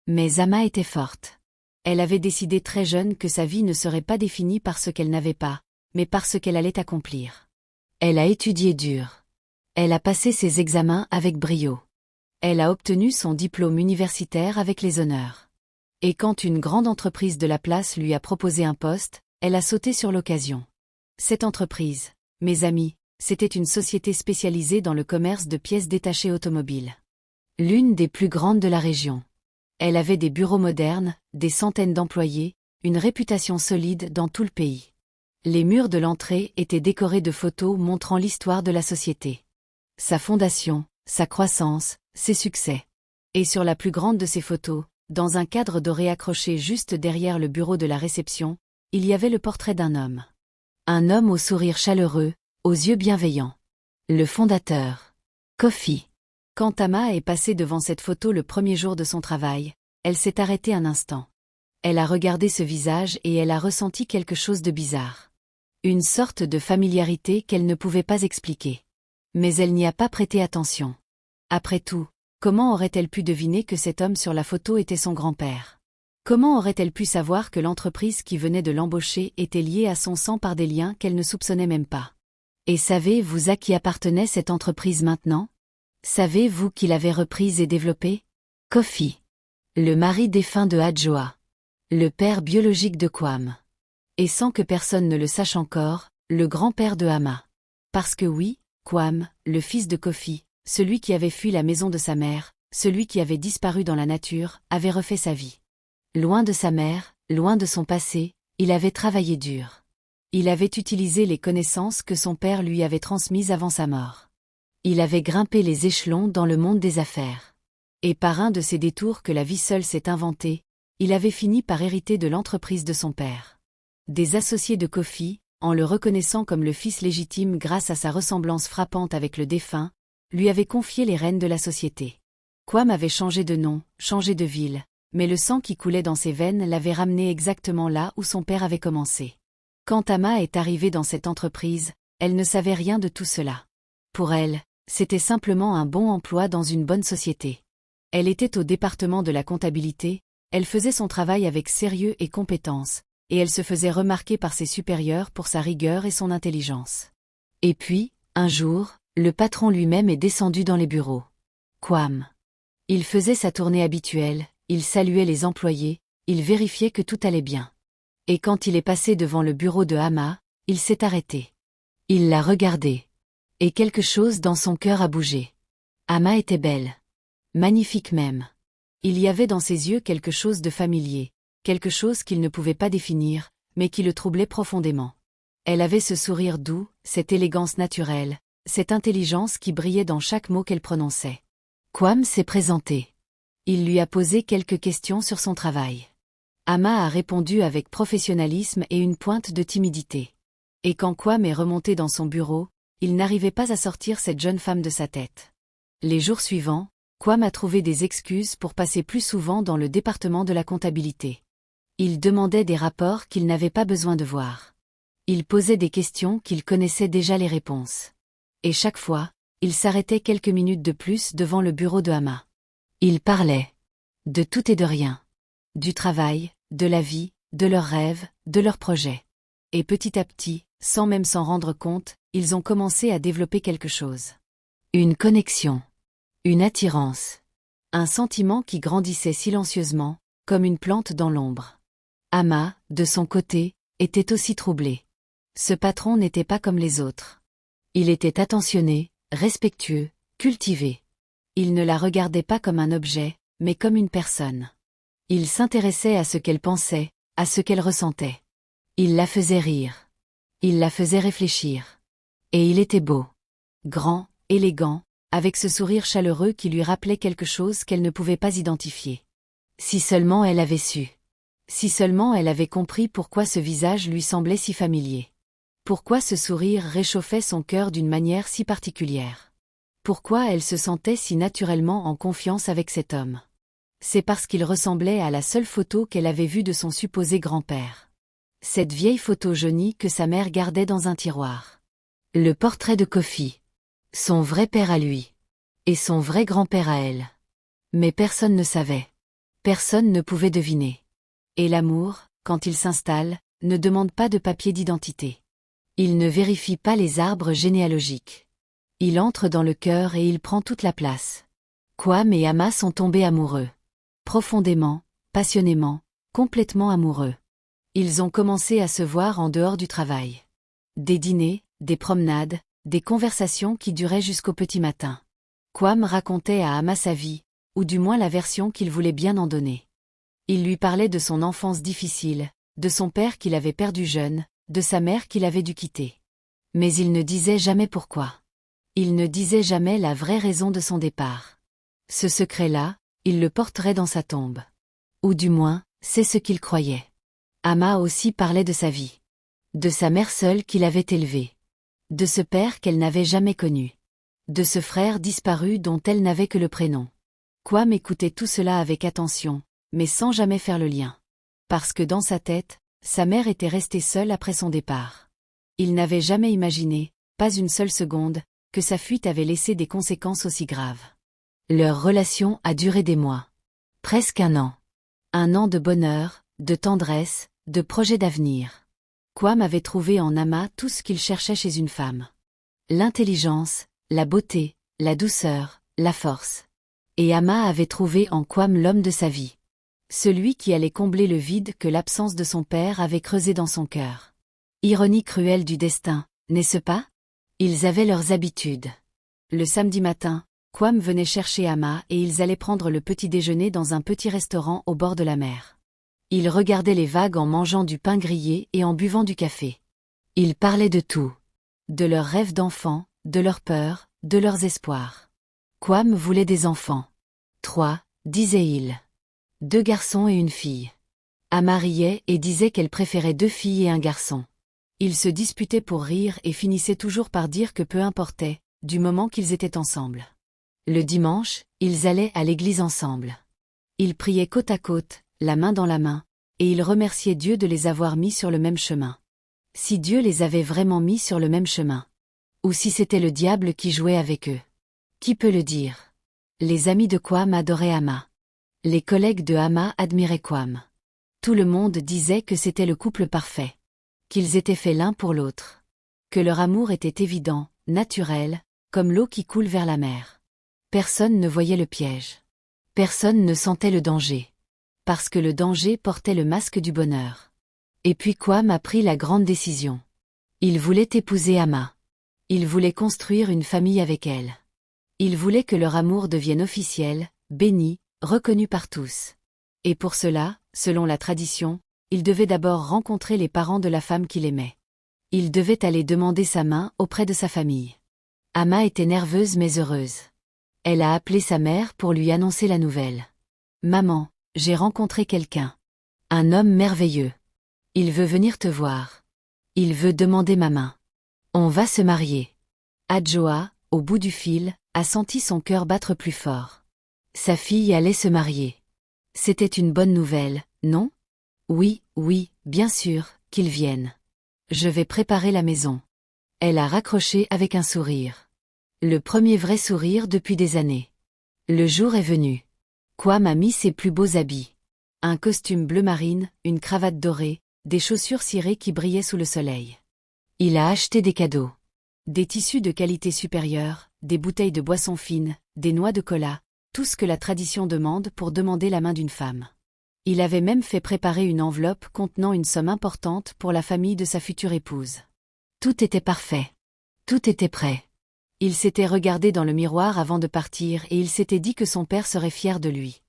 Mais Ama était forte. Elle avait décidé très jeune que sa vie ne serait pas définie par ce qu'elle n'avait pas, mais par ce qu'elle allait accomplir. Elle a étudié dur. Elle a passé ses examens avec brio. Elle a obtenu son diplôme universitaire avec les honneurs. Et quand une grande entreprise de la place lui a proposé un poste, elle a sauté sur l'occasion. Cette entreprise, mes amis, c'était une société spécialisée dans le commerce de pièces détachées automobiles. L'une des plus grandes de la région. Elle avait des bureaux modernes, des centaines d'employés, une réputation solide dans tout le pays. Les murs de l'entrée étaient décorés de photos montrant l'histoire de la société. Sa fondation, sa croissance, ses succès. Et sur la plus grande de ces photos, dans un cadre doré accroché juste derrière le bureau de la réception, il y avait le portrait d'un homme. Un homme au sourire chaleureux, aux yeux bienveillants. Le fondateur. Kofi. Quand Ama est passée devant cette photo le premier jour de son travail, elle s'est arrêtée un instant. Elle a regardé ce visage et elle a ressenti quelque chose de bizarre. Une sorte de familiarité qu'elle ne pouvait pas expliquer. Mais elle n'y a pas prêté attention. Après tout, comment aurait-elle pu deviner que cet homme sur la photo était son grand-père? Comment aurait-elle pu savoir que l'entreprise qui venait de l'embaucher était liée à son sang par des liens qu'elle ne soupçonnait même pas? Et savez-vous à qui appartenait cette entreprise maintenant? Savez-vous qui l'avait reprise et développée? Kofi. Le mari défunt de Adjoa. Le père biologique de Kwam. Et sans que personne ne le sache encore, le grand-père de Ama. Parce que oui, Kwam, le fils de Kofi, celui qui avait fui la maison de sa mère, celui qui avait disparu dans la nature, avait refait sa vie. Loin de sa mère, loin de son passé, il avait travaillé dur. Il avait utilisé les connaissances que son père lui avait transmises avant sa mort. Il avait grimpé les échelons dans le monde des affaires. Et par un de ces détours que la vie seule s'est inventé, il avait fini par hériter de l'entreprise de son père. Des associés de Kofi, en le reconnaissant comme le fils légitime grâce à sa ressemblance frappante avec le défunt, lui avaient confié les rênes de la société. Kwam avait changé de nom, changé de ville, mais le sang qui coulait dans ses veines l'avait ramené exactement là où son père avait commencé. Quand Ama est arrivée dans cette entreprise, elle ne savait rien de tout cela. Pour elle, c'était simplement un bon emploi dans une bonne société. Elle était au département de la comptabilité, elle faisait son travail avec sérieux et compétence, et elle se faisait remarquer par ses supérieurs pour sa rigueur et son intelligence. Et puis, un jour, Le patron lui-même est descendu dans les bureaux. Kwam. Il faisait sa tournée habituelle, il saluait les employés, il vérifiait que tout allait bien. Et quand il est passé devant le bureau de Ama, il s'est arrêté. Il l'a regardé. Et quelque chose dans son cœur a bougé. Ama était belle. Magnifique même. Il y avait dans ses yeux quelque chose de familier, quelque chose qu'il ne pouvait pas définir, mais qui le troublait profondément. Elle avait ce sourire doux, cette élégance naturelle, cette intelligence qui brillait dans chaque mot qu'elle prononçait. Kwam s'est présenté. Il lui a posé quelques questions sur son travail. Ama a répondu avec professionnalisme et une pointe de timidité. Et quand Kwam est remonté dans son bureau, il n'arrivait pas à sortir cette jeune femme de sa tête. Les jours suivants, Kwam a trouvé des excuses pour passer plus souvent dans le département de la comptabilité. Il demandait des rapports qu'il n'avait pas besoin de voir. Il posait des questions qu'il connaissait déjà les réponses. Et chaque fois, il s'arrêtait quelques minutes de plus devant le bureau de Ama. Il parlait. De tout et de rien. Du travail, de la vie, de leurs rêves, de leurs projets. Et petit à petit, sans même s'en rendre compte, ils ont commencé à développer quelque chose. Une connexion. Une attirance. Un sentiment qui grandissait silencieusement, comme une plante dans l'ombre. Ama, de son côté, était aussi troublé. Ce patron n'était pas comme les autres. Il était attentionné, respectueux, cultivé. Il ne la regardait pas comme un objet, mais comme une personne. Il s'intéressait à ce qu'elle pensait, à ce qu'elle ressentait. Il la faisait rire. Il la faisait réfléchir. Et il était beau. Grand, élégant, avec ce sourire chaleureux qui lui rappelait quelque chose qu'elle ne pouvait pas identifier. Si seulement elle avait su. Si seulement elle avait compris pourquoi ce visage lui semblait si familier. Pourquoi ce sourire réchauffait son cœur d'une manière si particulière. Pourquoi elle se sentait si naturellement en confiance avec cet homme. C'est parce qu'il ressemblait à la seule photo qu'elle avait vue de son supposé grand-père. Cette vieille photo jaunie que sa mère gardait dans un tiroir. Le portrait de Kofi. Son vrai père à lui. Et son vrai grand-père à elle. Mais personne ne savait. Personne ne pouvait deviner. Et l'amour, quand il s'installe, ne demande pas de papier d'identité. Il ne vérifie pas les arbres généalogiques. Il entre dans le cœur et il prend toute la place. Kwam et Ama sont tombés amoureux. Profondément, passionnément, complètement amoureux. Ils ont commencé à se voir en dehors du travail. Des dîners, des promenades, des conversations qui duraient jusqu'au petit matin. Kwam racontait à Ama sa vie, ou du moins la version qu'il voulait bien en donner. Il lui parlait de son enfance difficile, de son père qu'il avait perdu jeune, de sa mère qu'il avait dû quitter. Mais il ne disait jamais pourquoi. Il ne disait jamais la vraie raison de son départ. Ce secret-là, il le porterait dans sa tombe. Ou du moins, c'est ce qu'il croyait. Ama aussi parlait de sa vie. De sa mère seule qu'il avait élevée. De ce père qu'elle n'avait jamais connu. De ce frère disparu dont elle n'avait que le prénom. Kwam écoutait tout cela avec attention, mais sans jamais faire le lien. Parce que dans sa tête, sa mère était restée seule après son départ. Il n'avait jamais imaginé, pas une seule seconde, que sa fuite avait laissé des conséquences aussi graves. Leur relation a duré des mois. Presque un an. Un an de bonheur, de tendresse, de projets d'avenir. Kwam avait trouvé en Ama tout ce qu'il cherchait chez une femme. L'intelligence, la beauté, la douceur, la force. Et Ama avait trouvé en Kwam l'homme de sa vie. Celui qui allait combler le vide que l'absence de son père avait creusé dans son cœur. Ironie cruelle du destin, n'est-ce pas? Ils avaient leurs habitudes. Le samedi matin, Kwam venait chercher Ama et ils allaient prendre le petit déjeuner dans un petit restaurant au bord de la mer. Ils regardaient les vagues en mangeant du pain grillé et en buvant du café. Ils parlaient de tout. De leurs rêves d'enfants, de leurs peurs, de leurs espoirs. Kwam voulait des enfants. 3, disait-il. 2 garçons et une fille. Ama riait et disait qu'elle préférait 2 filles et un garçon. Ils se disputaient pour rire et finissaient toujours par dire que peu importait, du moment qu'ils étaient ensemble. Le dimanche, ils allaient à l'église ensemble. Ils priaient côte à côte, la main dans la main, et ils remerciaient Dieu de les avoir mis sur le même chemin. Si Dieu les avait vraiment mis sur le même chemin. Ou si c'était le diable qui jouait avec eux. Qui peut le dire? Les amis de Kwam adoraient Ama. Les collègues de Ama admiraient Kwam. Tout le monde disait que c'était le couple parfait. Qu'ils étaient faits l'un pour l'autre. Que leur amour était évident, naturel, comme l'eau qui coule vers la mer. Personne ne voyait le piège. Personne ne sentait le danger. Parce que le danger portait le masque du bonheur. Et puis Kwame a pris la grande décision. Il voulait épouser Ama. Il voulait construire une famille avec elle. Il voulait que leur amour devienne officiel, béni, reconnu par tous. Et pour cela, selon la tradition, il devait d'abord rencontrer les parents de la femme qu'il aimait. Il devait aller demander sa main auprès de sa famille. Ama était nerveuse mais heureuse. Elle a appelé sa mère pour lui annoncer la nouvelle. « Maman, j'ai rencontré quelqu'un. Un homme merveilleux. Il veut venir te voir. Il veut demander ma main. On va se marier. » Adjoa, au bout du fil, a senti son cœur battre plus fort. Sa fille allait se marier. C'était une bonne nouvelle, non? Oui, oui, bien sûr, qu'ils viennent. Je vais préparer la maison. Elle a raccroché avec un sourire. Le premier vrai sourire depuis des années. Le jour est venu. Kwame a mis ses plus beaux habits. Un costume bleu marine, une cravate dorée, des chaussures cirées qui brillaient sous le soleil. Il a acheté des cadeaux. Des tissus de qualité supérieure, des bouteilles de boissons fines, des noix de cola, tout ce que la tradition demande pour demander la main d'une femme. Il avait même fait préparer une enveloppe contenant une somme importante pour la famille de sa future épouse. Tout était parfait. Tout était prêt. Il s'était regardé dans le miroir avant de partir et il s'était dit que son père serait fier de lui.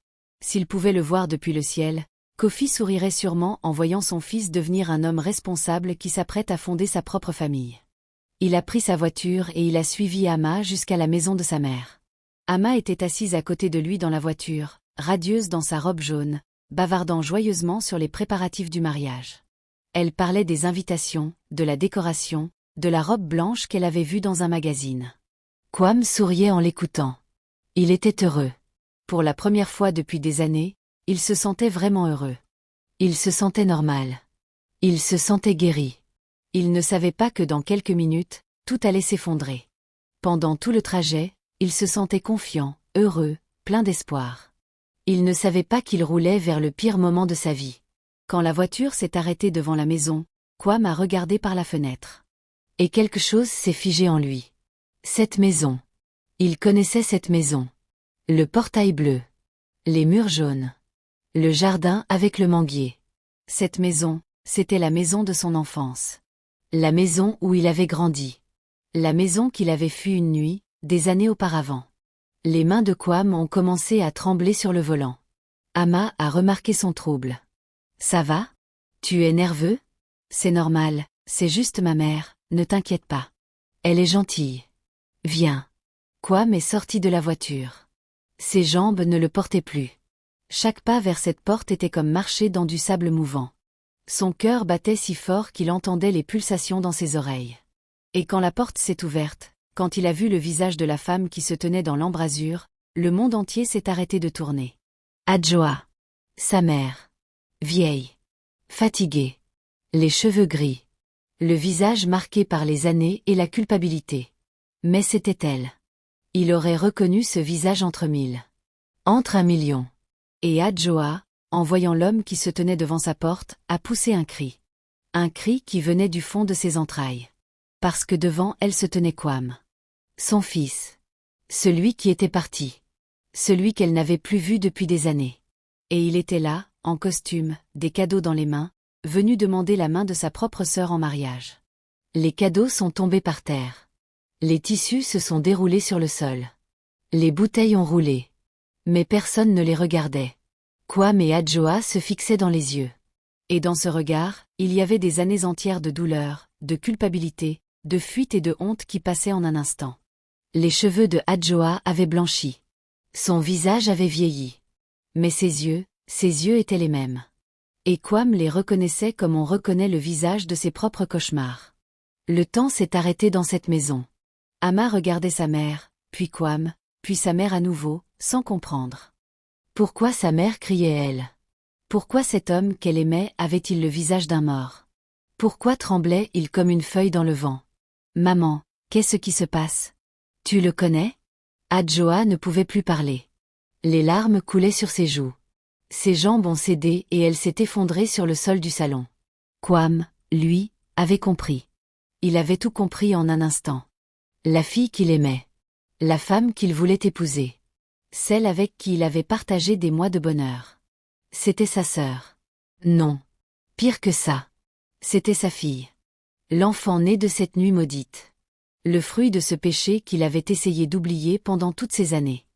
S'il pouvait le voir depuis le ciel, Kofi sourirait sûrement en voyant son fils devenir un homme responsable qui s'apprête à fonder sa propre famille. Il a pris sa voiture et il a suivi Ama jusqu'à la maison de sa mère. Ama était assise à côté de lui dans la voiture, radieuse dans sa robe jaune, bavardant joyeusement sur les préparatifs du mariage. Elle parlait des invitations, de la décoration, de la robe blanche qu'elle avait vue dans un magazine. Kwame souriait en l'écoutant. Il était heureux. Pour la première fois depuis des années, il se sentait vraiment heureux. Il se sentait normal. Il se sentait guéri. Il ne savait pas que dans quelques minutes, tout allait s'effondrer. Pendant tout le trajet, il se sentait confiant, heureux, plein d'espoir. Il ne savait pas qu'il roulait vers le pire moment de sa vie. Quand la voiture s'est arrêtée devant la maison, Kwame a regardé par la fenêtre. Et quelque chose s'est figé en lui. Cette maison. Il connaissait cette maison. Le portail bleu. Les murs jaunes. Le jardin avec le manguier. Cette maison, c'était la maison de son enfance. La maison où il avait grandi. La maison qu'il avait fui une nuit, des années auparavant. Les mains de Kwame ont commencé à trembler sur le volant. Ama a remarqué son trouble. « Ça va? Tu es nerveux? C'est normal, c'est juste ma mère, ne t'inquiète pas. Elle est gentille. Viens. » Kwame est sorti de la voiture. Ses jambes ne le portaient plus. Chaque pas vers cette porte était comme marcher dans du sable mouvant. Son cœur battait si fort qu'il entendait les pulsations dans ses oreilles. Et quand la porte s'est ouverte, quand il a vu le visage de la femme qui se tenait dans l'embrasure, le monde entier s'est arrêté de tourner. Adjoa. Sa mère. Vieille. Fatiguée. Les cheveux gris. Le visage marqué par les années et la culpabilité. Mais c'était elle. Il aurait reconnu ce visage entre mille. Entre 1 million. Et Adjoa, en voyant l'homme qui se tenait devant sa porte, a poussé un cri. Un cri qui venait du fond de ses entrailles. Parce que devant elle se tenait Kwame. Son fils. Celui qui était parti. Celui qu'elle n'avait plus vu depuis des années. Et il était là, en costume, des cadeaux dans les mains, venu demander la main de sa propre sœur en mariage. Les cadeaux sont tombés par terre. Les tissus se sont déroulés sur le sol. Les bouteilles ont roulé. Mais personne ne les regardait. Kwame et Adjoa se fixaient dans les yeux. Et dans ce regard, il y avait des années entières de douleur, de culpabilité, de fuite et de honte qui passaient en un instant. Les cheveux de Adjoa avaient blanchi. Son visage avait vieilli. Mais ses yeux étaient les mêmes. Et Kwame les reconnaissait comme on reconnaît le visage de ses propres cauchemars. Le temps s'est arrêté dans cette maison. Ama regardait sa mère, puis Kwame, puis sa mère à nouveau, sans comprendre. Pourquoi sa mère criait-elle? Pourquoi cet homme qu'elle aimait avait-il le visage d'un mort? Pourquoi tremblait-il comme une feuille dans le vent? Maman, qu'est-ce qui se passe? Tu le connais? Adjoa ne pouvait plus parler. Les larmes coulaient sur ses joues. Ses jambes ont cédé et elle s'est effondrée sur le sol du salon. Kwame, lui, avait compris. Il avait tout compris en un instant. La fille qu'il aimait. La femme qu'il voulait épouser. Celle avec qui il avait partagé des mois de bonheur. C'était sa sœur. Non. Pire que ça. C'était sa fille. L'enfant né de cette nuit maudite. Le fruit de ce péché qu'il avait essayé d'oublier pendant toutes ces années.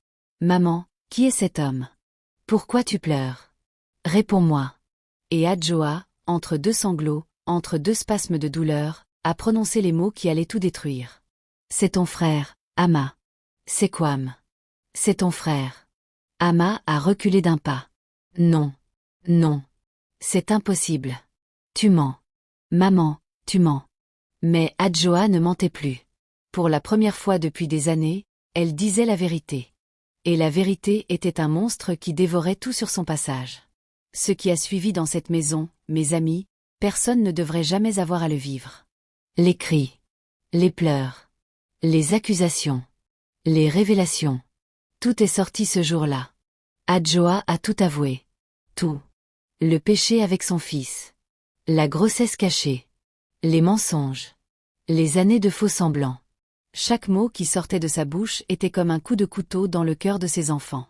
Maman, qui est cet homme? Pourquoi tu pleures? Réponds-moi. Et Adjoa, entre deux sanglots, entre deux spasmes de douleur, a prononcé les mots qui allaient tout détruire. C'est ton frère, Ama. C'est Kwam. C'est ton frère. Ama a reculé d'un pas. Non. Non. C'est impossible. Tu mens. Maman, tu mens. Mais Adjoa ne mentait plus. Pour la première fois depuis des années, elle disait la vérité. Et la vérité était un monstre qui dévorait tout sur son passage. Ce qui a suivi dans cette maison, mes amis, personne ne devrait jamais avoir à le vivre. Les cris. Les pleurs. Les accusations. Les révélations. Tout est sorti ce jour-là. Adjoa a tout avoué. Tout. Le péché avec son fils. La grossesse cachée. Les mensonges. Les années de faux semblants. Chaque mot qui sortait de sa bouche était comme un coup de couteau dans le cœur de ses enfants.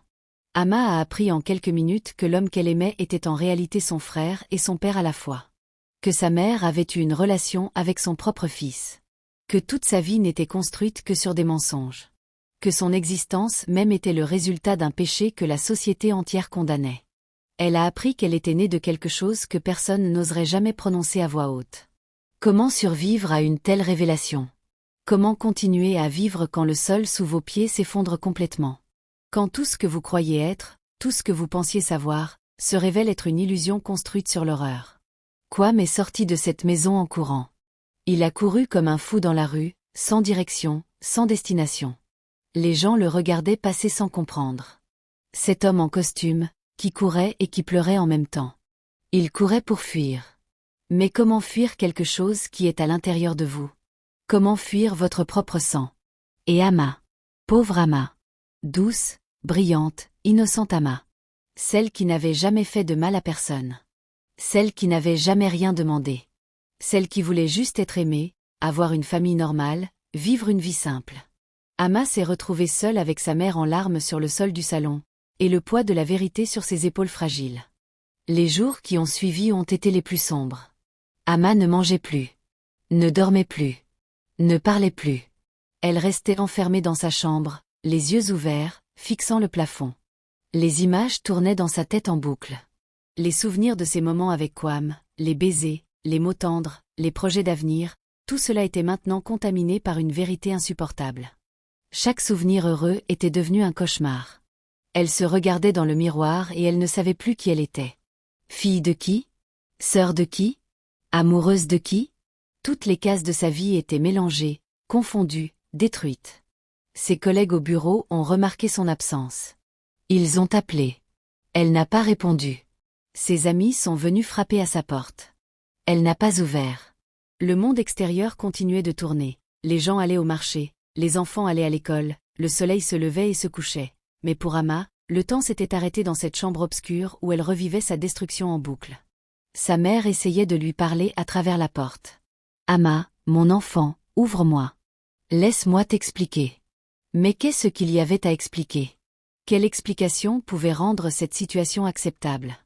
Ama a appris en quelques minutes que l'homme qu'elle aimait était en réalité son frère et son père à la fois. Que sa mère avait eu une relation avec son propre fils. Que toute sa vie n'était construite que sur des mensonges. Que son existence même était le résultat d'un péché que la société entière condamnait. Elle a appris qu'elle était née de quelque chose que personne n'oserait jamais prononcer à voix haute. Comment survivre à une telle révélation? Comment continuer à vivre quand le sol sous vos pieds s'effondre complètement? Quand tout ce que vous croyez être, tout ce que vous pensiez savoir, se révèle être une illusion construite sur l'horreur. Kwam est sorti de cette maison en courant. Il a couru comme un fou dans la rue, sans direction, sans destination. Les gens le regardaient passer sans comprendre. Cet homme en costume, qui courait et qui pleurait en même temps. Il courait pour fuir. Mais comment fuir quelque chose qui est à l'intérieur de vous? Comment fuir votre propre sang? Et Ama. Pauvre Ama. Douce, brillante, innocente Ama. Celle qui n'avait jamais fait de mal à personne. Celle qui n'avait jamais rien demandé. Celle qui voulait juste être aimée, avoir une famille normale, vivre une vie simple. Ama s'est retrouvée seule avec sa mère en larmes sur le sol du salon, et le poids de la vérité sur ses épaules fragiles. Les jours qui ont suivi ont été les plus sombres. Ama ne mangeait plus. Ne dormait plus. Ne parlait plus. Elle restait enfermée dans sa chambre, les yeux ouverts, fixant le plafond. Les images tournaient dans sa tête en boucle. Les souvenirs de ces moments avec Kwam, les baisers, les mots tendres, les projets d'avenir, tout cela était maintenant contaminé par une vérité insupportable. Chaque souvenir heureux était devenu un cauchemar. Elle se regardait dans le miroir et elle ne savait plus qui elle était. Fille de qui? Sœur de qui? Amoureuse de qui? Toutes les cases de sa vie étaient mélangées, confondues, détruites. Ses collègues au bureau ont remarqué son absence. Ils ont appelé. Elle n'a pas répondu. Ses amis sont venus frapper à sa porte. Elle n'a pas ouvert. Le monde extérieur continuait de tourner. Les gens allaient au marché, les enfants allaient à l'école, le soleil se levait et se couchait. Mais pour Ama, le temps s'était arrêté dans cette chambre obscure où elle revivait sa destruction en boucle. Sa mère essayait de lui parler à travers la porte. Ama, mon enfant, ouvre-moi. Laisse-moi t'expliquer. Mais qu'est-ce qu'il y avait à expliquer? Quelle explication pouvait rendre cette situation acceptable?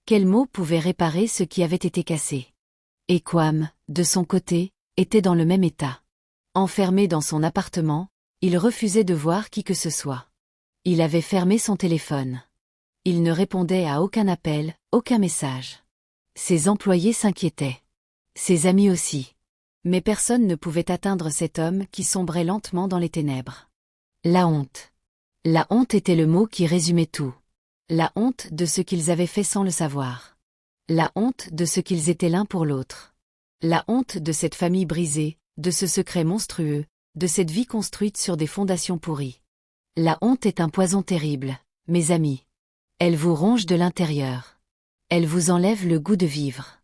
Quels mots pouvaient réparer ce qui avait été cassé? Et Kwam, de son côté, était dans le même état. Enfermé dans son appartement, il refusait de voir qui que ce soit. Il avait fermé son téléphone. Il ne répondait à aucun appel, aucun message. Ses employés s'inquiétaient. Ses amis aussi. Mais personne ne pouvait atteindre cet homme qui sombrait lentement dans les ténèbres. La honte. La honte était le mot qui résumait tout. La honte de ce qu'ils avaient fait sans le savoir. La honte de ce qu'ils étaient l'un pour l'autre. La honte de cette famille brisée, de ce secret monstrueux, de cette vie construite sur des fondations pourries. La honte est un poison terrible, mes amis. Elle vous ronge de l'intérieur. Elle vous enlève le goût de vivre.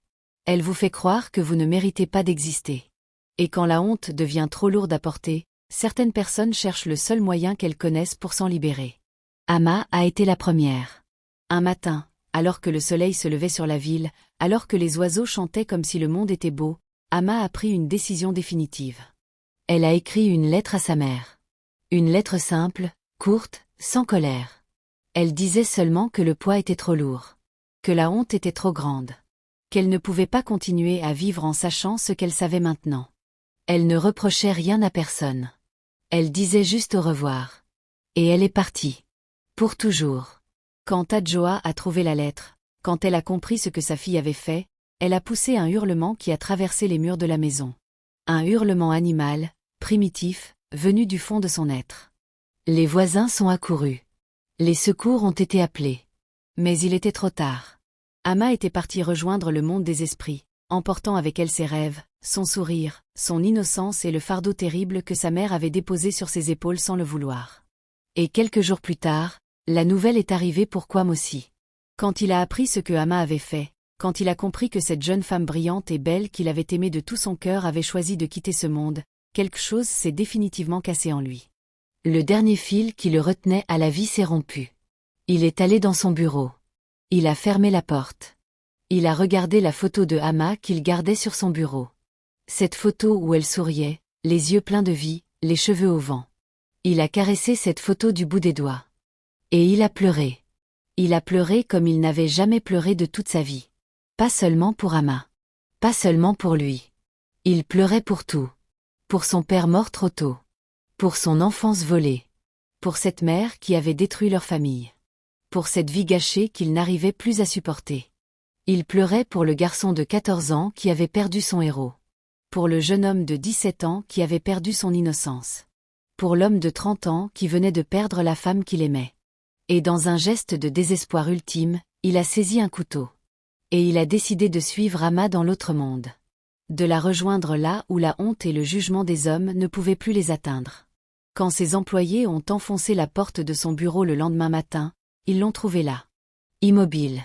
Elle vous fait croire que vous ne méritez pas d'exister. Et quand la honte devient trop lourde à porter, certaines personnes cherchent le seul moyen qu'elles connaissent pour s'en libérer. Ama a été la première. Un matin, alors que le soleil se levait sur la ville, alors que les oiseaux chantaient comme si le monde était beau, Ama a pris une décision définitive. Elle a écrit une lettre à sa mère. Une lettre simple, courte, sans colère. Elle disait seulement que le poids était trop lourd. Que la honte était trop grande. Qu'elle ne pouvait pas continuer à vivre en sachant ce qu'elle savait maintenant. Elle ne reprochait rien à personne. Elle disait juste au revoir. Et elle est partie. Pour toujours. Quand Adjoa a trouvé la lettre, quand elle a compris ce que sa fille avait fait, elle a poussé un hurlement qui a traversé les murs de la maison. Un hurlement animal, primitif, venu du fond de son être. Les voisins sont accourus. Les secours ont été appelés. Mais il était trop tard. Amma était partie rejoindre le monde des esprits, emportant avec elle ses rêves, son sourire, son innocence et le fardeau terrible que sa mère avait déposé sur ses épaules sans le vouloir. Et quelques jours plus tard, la nouvelle est arrivée pour Kwam aussi. Quand il a appris ce que Amma avait fait, quand il a compris que cette jeune femme brillante et belle qu'il avait aimée de tout son cœur avait choisi de quitter ce monde, quelque chose s'est définitivement cassé en lui. Le dernier fil qui le retenait à la vie s'est rompu. Il est allé dans son bureau. Il a fermé la porte. Il a regardé la photo de Amma qu'il gardait sur son bureau. Cette photo où elle souriait, les yeux pleins de vie, les cheveux au vent. Il a caressé cette photo du bout des doigts. Et il a pleuré. Il a pleuré comme il n'avait jamais pleuré de toute sa vie. Pas seulement pour Amma. Pas seulement pour lui. Il pleurait pour tout. Pour son père mort trop tôt. Pour son enfance volée. Pour cette mère qui avait détruit leur famille. Pour cette vie gâchée qu'il n'arrivait plus à supporter. Il pleurait pour le garçon de 14 ans qui avait perdu son héros. Pour le jeune homme de 17 ans qui avait perdu son innocence. Pour l'homme de 30 ans qui venait de perdre la femme qu'il aimait. Et dans un geste de désespoir ultime, il a saisi un couteau. Et il a décidé de suivre Amma dans l'autre monde. De la rejoindre là où la honte et le jugement des hommes ne pouvaient plus les atteindre. Quand ses employés ont enfoncé la porte de son bureau le lendemain matin, ils l'ont trouvé là. Immobile.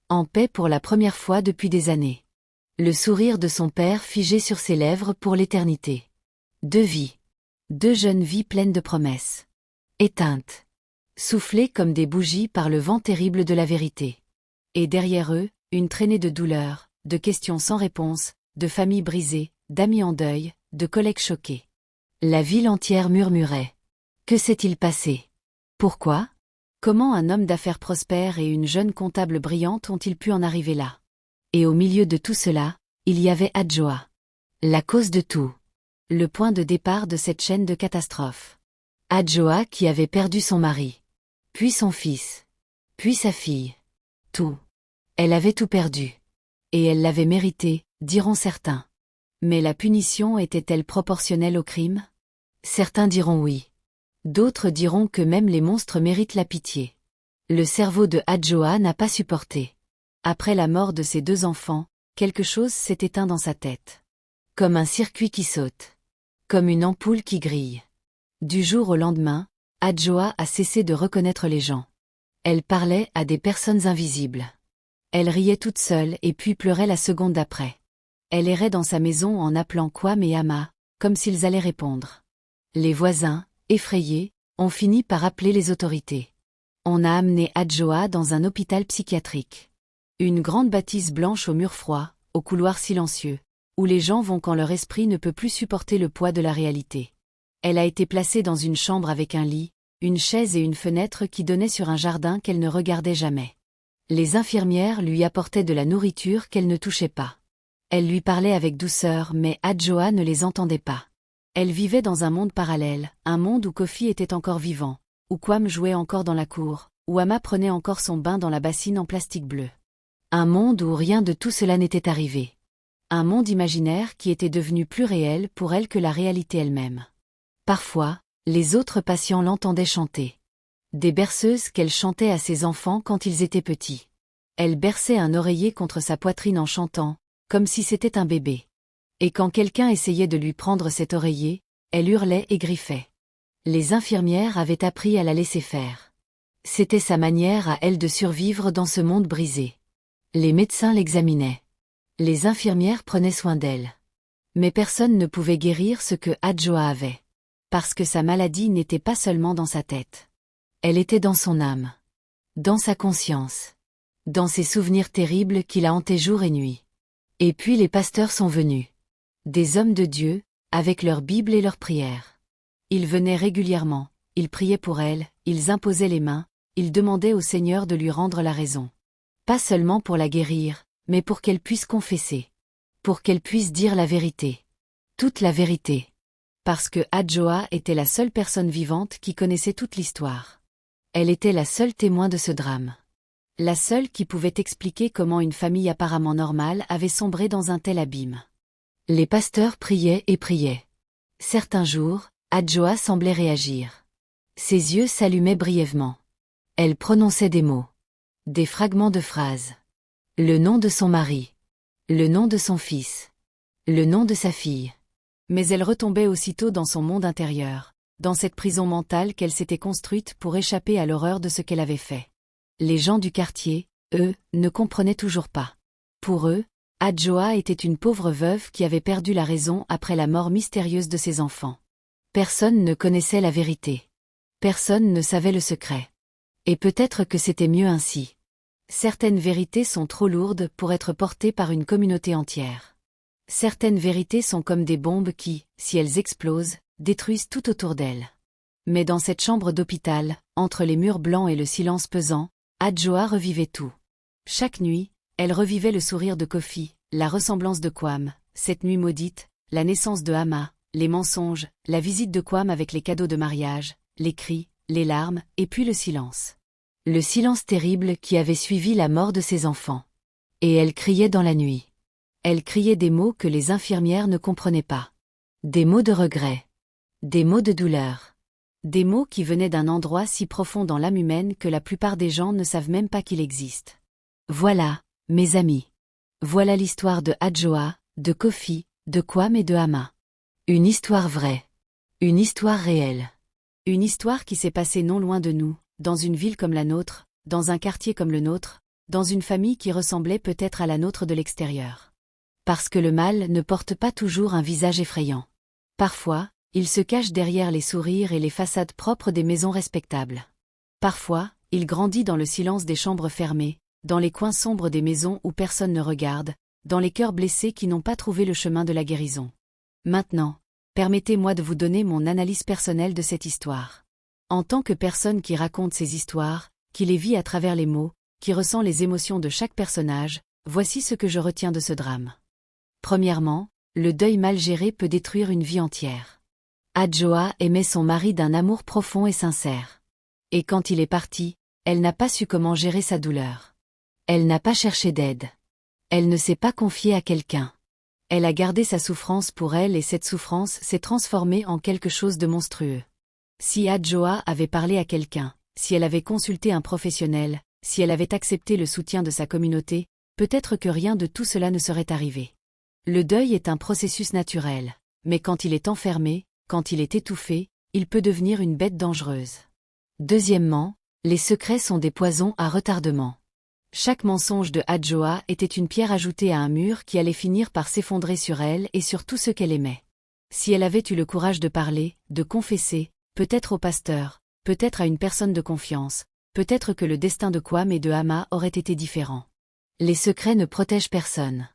En paix pour la première fois depuis des années. Le sourire de son père figé sur ses lèvres pour l'éternité. 2 vies. 2 jeunes vies pleines de promesses. Éteintes. Soufflées comme des bougies par le vent terrible de la vérité. Et derrière eux, une traînée de douleurs, de questions sans réponse, de familles brisées, d'amis en deuil, de collègues choqués. La ville entière murmurait. Que s'est-il passé? Pourquoi? Comment un homme d'affaires prospère et une jeune comptable brillante ont-ils pu en arriver là? Et au milieu de tout cela, il y avait Adjoa. La cause de tout. Le point de départ de cette chaîne de catastrophes. Adjoa qui avait perdu son mari. Puis son fils. Puis sa fille. Tout. Elle avait tout perdu. Et elle l'avait mérité, diront certains. Mais la punition était-elle proportionnelle au crime? Certains diront oui. D'autres diront que même les monstres méritent la pitié. Le cerveau de Adjoa n'a pas supporté. Après la mort de ses 2 enfants, quelque chose s'est éteint dans sa tête. Comme un circuit qui saute. Comme une ampoule qui grille. Du jour au lendemain, Adjoa a cessé de reconnaître les gens. Elle parlait à des personnes invisibles. Elle riait toute seule et puis pleurait la seconde d'après. Elle errait dans sa maison en appelant Kwam et Amma, comme s'ils allaient répondre. Les voisins, effrayés, ont fini par appeler les autorités. On a amené Adjoa dans un hôpital psychiatrique. Une grande bâtisse blanche aux murs froids, aux couloirs silencieux, où les gens vont quand leur esprit ne peut plus supporter le poids de la réalité. Elle a été placée dans une chambre avec un lit, une chaise et une fenêtre qui donnaient sur un jardin qu'elle ne regardait jamais. Les infirmières lui apportaient de la nourriture qu'elle ne touchait pas. Elle lui parlait avec douceur mais Adjoa ne les entendait pas. Elle vivait dans un monde parallèle, un monde où Kofi était encore vivant, où Kwam jouait encore dans la cour, où Amma prenait encore son bain dans la bassine en plastique bleu. Un monde où rien de tout cela n'était arrivé. Un monde imaginaire qui était devenu plus réel pour elle que la réalité elle-même. Parfois, les autres patients l'entendaient chanter. Des berceuses qu'elle chantait à ses enfants quand ils étaient petits. Elle berçait un oreiller contre sa poitrine en chantant, comme si c'était un bébé. Et quand quelqu'un essayait de lui prendre cet oreiller, elle hurlait et griffait. Les infirmières avaient appris à la laisser faire. C'était sa manière à elle de survivre dans ce monde brisé. Les médecins l'examinaient. Les infirmières prenaient soin d'elle. Mais personne ne pouvait guérir ce que Adjoa avait. Parce que sa maladie n'était pas seulement dans sa tête. Elle était dans son âme. Dans sa conscience. Dans ses souvenirs terribles qui la hantaient jour et nuit. Et puis les pasteurs sont venus. Des hommes de Dieu, avec leur Bible et leurs prières. Ils venaient régulièrement, ils priaient pour elle, ils imposaient les mains, ils demandaient au Seigneur de lui rendre la raison. Pas seulement pour la guérir, mais pour qu'elle puisse confesser. Pour qu'elle puisse dire la vérité. Toute la vérité. Parce que Adjoa était la seule personne vivante qui connaissait toute l'histoire. Elle était la seule témoin de ce drame. La seule qui pouvait expliquer comment une famille apparemment normale avait sombré dans un tel abîme. Les pasteurs priaient et priaient. Certains jours, Adjoa semblait réagir. Ses yeux s'allumaient brièvement. Elle prononçait des mots. Des fragments de phrases. Le nom de son mari. Le nom de son fils. Le nom de sa fille. Mais elle retombait aussitôt dans son monde intérieur, dans cette prison mentale qu'elle s'était construite pour échapper à l'horreur de ce qu'elle avait fait. Les gens du quartier, eux, ne comprenaient toujours pas. Pour eux, Adjoa était une pauvre veuve qui avait perdu la raison après la mort mystérieuse de ses enfants. Personne ne connaissait la vérité. Personne ne savait le secret. Et peut-être que c'était mieux ainsi. Certaines vérités sont trop lourdes pour être portées par une communauté entière. Certaines vérités sont comme des bombes qui, si elles explosent, détruisent tout autour d'elles. Mais dans cette chambre d'hôpital, entre les murs blancs et le silence pesant, Adjoa revivait tout. Chaque nuit, elle revivait le sourire de Kofi, la ressemblance de Kwame, cette nuit maudite, la naissance de Ama, les mensonges, la visite de Kwame avec les cadeaux de mariage, les cris, les larmes, et puis le silence. Le silence terrible qui avait suivi la mort de ses enfants. Et elle criait dans la nuit. Elle criait des mots que les infirmières ne comprenaient pas. Des mots de regret. Des mots de douleur. Des mots qui venaient d'un endroit si profond dans l'âme humaine que la plupart des gens ne savent même pas qu'il existe. Voilà, mes amis. Voilà l'histoire de Adjoa, de Kofi, de Kwame et de Ama. Une histoire vraie. Une histoire réelle. Une histoire qui s'est passée non loin de nous, dans une ville comme la nôtre, dans un quartier comme le nôtre, dans une famille qui ressemblait peut-être à la nôtre de l'extérieur. Parce que le mal ne porte pas toujours un visage effrayant. Parfois, il se cache derrière les sourires et les façades propres des maisons respectables. Parfois, il grandit dans le silence des chambres fermées, dans les coins sombres des maisons où personne ne regarde, dans les cœurs blessés qui n'ont pas trouvé le chemin de la guérison. Maintenant, permettez-moi de vous donner mon analyse personnelle de cette histoire. En tant que personne qui raconte ces histoires, qui les vit à travers les mots, qui ressent les émotions de chaque personnage, voici ce que je retiens de ce drame. Premièrement, le deuil mal géré peut détruire une vie entière. Adjoa aimait son mari d'un amour profond et sincère. Et quand il est parti, elle n'a pas su comment gérer sa douleur. Elle n'a pas cherché d'aide. Elle ne s'est pas confiée à quelqu'un. Elle a gardé sa souffrance pour elle et cette souffrance s'est transformée en quelque chose de monstrueux. Si Adjoa avait parlé à quelqu'un, si elle avait consulté un professionnel, si elle avait accepté le soutien de sa communauté, peut-être que rien de tout cela ne serait arrivé. Le deuil est un processus naturel, mais quand il est enfermé, quand il est étouffé, il peut devenir une bête dangereuse. Deuxièmement, les secrets sont des poisons à retardement. Chaque mensonge de Adjoa était une pierre ajoutée à un mur qui allait finir par s'effondrer sur elle et sur tout ce qu'elle aimait. Si elle avait eu le courage de parler, de confesser, peut-être au pasteur, peut-être à une personne de confiance, peut-être que le destin de Kwame et de Ama aurait été différent. Les secrets ne protègent personne.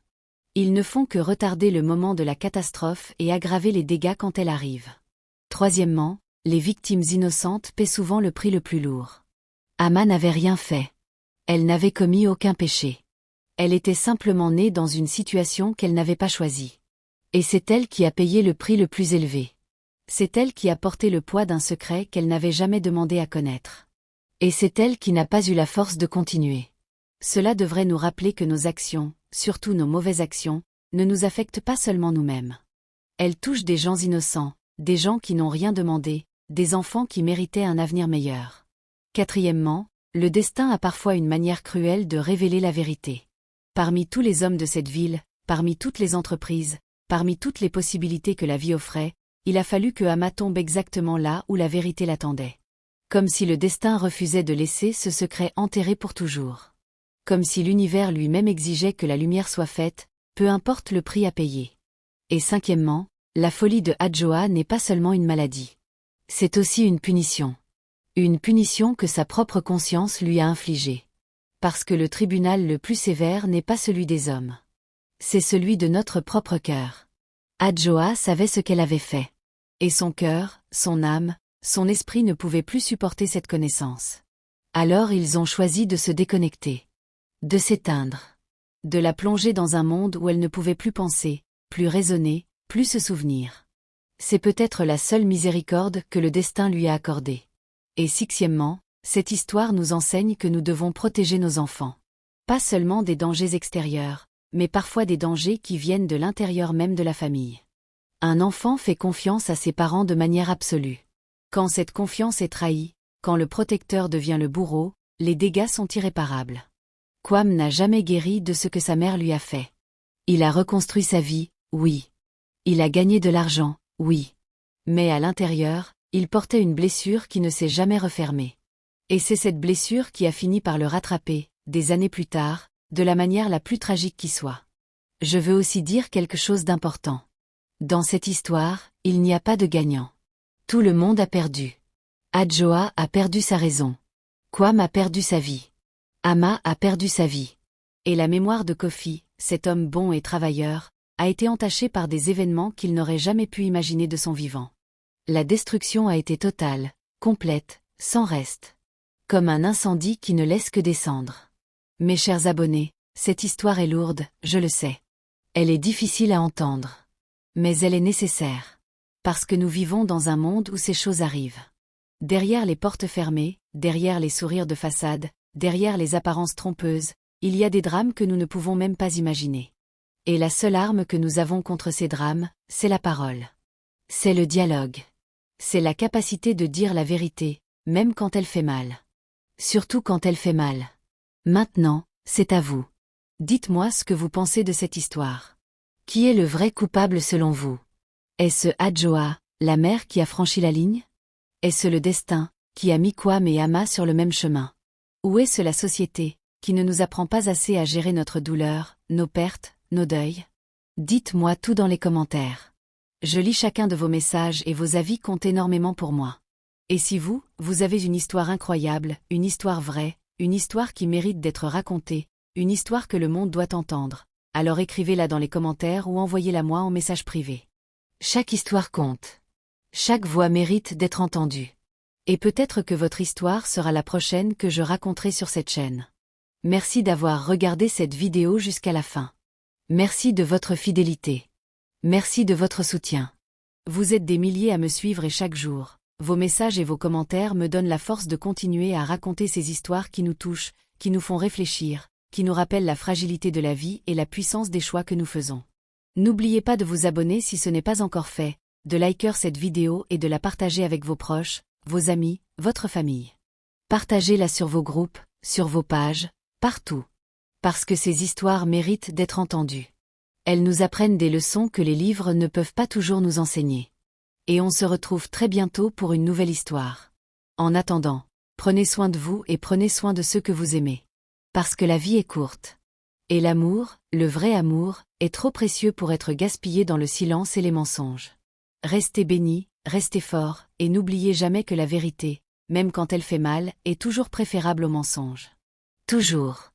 Ils ne font que retarder le moment de la catastrophe et aggraver les dégâts quand elle arrive. Troisièmement, les victimes innocentes paient souvent le prix le plus lourd. Ama n'avait rien fait. Elle n'avait commis aucun péché. Elle était simplement née dans une situation qu'elle n'avait pas choisie. Et c'est elle qui a payé le prix le plus élevé. C'est elle qui a porté le poids d'un secret qu'elle n'avait jamais demandé à connaître. Et c'est elle qui n'a pas eu la force de continuer. Cela devrait nous rappeler que nos actions, surtout nos mauvaises actions, ne nous affectent pas seulement nous-mêmes. Elles touchent des gens innocents, des gens qui n'ont rien demandé, des enfants qui méritaient un avenir meilleur. Quatrièmement, le destin a parfois une manière cruelle de révéler la vérité. Parmi tous les hommes de cette ville, parmi toutes les entreprises, parmi toutes les possibilités que la vie offrait, il a fallu que Ama tombe exactement là où la vérité l'attendait. Comme si le destin refusait de laisser ce secret enterré pour toujours. Comme si l'univers lui-même exigeait que la lumière soit faite, peu importe le prix à payer. Et cinquièmement, la folie de Adjoa n'est pas seulement une maladie. C'est aussi une punition. Une punition que sa propre conscience lui a infligée. Parce que le tribunal le plus sévère n'est pas celui des hommes. C'est celui de notre propre cœur. Adjoa savait ce qu'elle avait fait. Et son cœur, son âme, son esprit ne pouvaient plus supporter cette connaissance. Alors ils ont choisi de se déconnecter. De s'éteindre. De la plonger dans un monde où elle ne pouvait plus penser, plus raisonner, plus se souvenir. C'est peut-être la seule miséricorde que le destin lui a accordée. Et sixièmement, cette histoire nous enseigne que nous devons protéger nos enfants. Pas seulement des dangers extérieurs, mais parfois des dangers qui viennent de l'intérieur même de la famille. Un enfant fait confiance à ses parents de manière absolue. Quand cette confiance est trahie, quand le protecteur devient le bourreau, les dégâts sont irréparables. Kwame n'a jamais guéri de ce que sa mère lui a fait. Il a reconstruit sa vie, oui. Il a gagné de l'argent, oui. Mais à l'intérieur, il portait une blessure qui ne s'est jamais refermée. Et c'est cette blessure qui a fini par le rattraper, des années plus tard, de la manière la plus tragique qui soit. Je veux aussi dire quelque chose d'important. Dans cette histoire, il n'y a pas de gagnant. Tout le monde a perdu. Adjoa a perdu sa raison. Kwame a perdu sa vie. Ama a perdu sa vie. Et la mémoire de Kofi, cet homme bon et travailleur, a été entachée par des événements qu'il n'aurait jamais pu imaginer de son vivant. La destruction a été totale, complète, sans reste. Comme un incendie qui ne laisse que des cendres. Mes chers abonnés, cette histoire est lourde, je le sais. Elle est difficile à entendre. Mais elle est nécessaire. Parce que nous vivons dans un monde où ces choses arrivent. Derrière les portes fermées, derrière les sourires de façade, derrière les apparences trompeuses, il y a des drames que nous ne pouvons même pas imaginer. Et la seule arme que nous avons contre ces drames, c'est la parole. C'est le dialogue. C'est la capacité de dire la vérité, même quand elle fait mal. Surtout quand elle fait mal. Maintenant, c'est à vous. Dites-moi ce que vous pensez de cette histoire. Qui est le vrai coupable selon vous? Est-ce Adjoa, la mère qui a franchi la ligne? Est-ce le destin, qui a mis Kwame et Ama sur le même chemin? Ou est-ce la société, qui ne nous apprend pas assez à gérer notre douleur, nos pertes, nos deuils? Dites-moi tout dans les commentaires. Je lis chacun de vos messages et vos avis comptent énormément pour moi. Et si vous, vous avez une histoire incroyable, une histoire vraie, une histoire qui mérite d'être racontée, une histoire que le monde doit entendre, alors écrivez-la dans les commentaires ou envoyez-la moi en message privé. Chaque histoire compte. Chaque voix mérite d'être entendue. Et peut-être que votre histoire sera la prochaine que je raconterai sur cette chaîne. Merci d'avoir regardé cette vidéo jusqu'à la fin. Merci de votre fidélité. Merci de votre soutien. Vous êtes des milliers à me suivre et chaque jour, vos messages et vos commentaires me donnent la force de continuer à raconter ces histoires qui nous touchent, qui nous font réfléchir, qui nous rappellent la fragilité de la vie et la puissance des choix que nous faisons. N'oubliez pas de vous abonner si ce n'est pas encore fait, de liker cette vidéo et de la partager avec vos proches, vos amis, votre famille. Partagez-la sur vos groupes, sur vos pages, partout. Parce que ces histoires méritent d'être entendues. Elles nous apprennent des leçons que les livres ne peuvent pas toujours nous enseigner. Et on se retrouve très bientôt pour une nouvelle histoire. En attendant, prenez soin de vous et prenez soin de ceux que vous aimez. Parce que la vie est courte. Et l'amour, le vrai amour, est trop précieux pour être gaspillé dans le silence et les mensonges. Restez bénis, restez forts, et n'oubliez jamais que la vérité, même quand elle fait mal, est toujours préférable au mensonge. Toujours.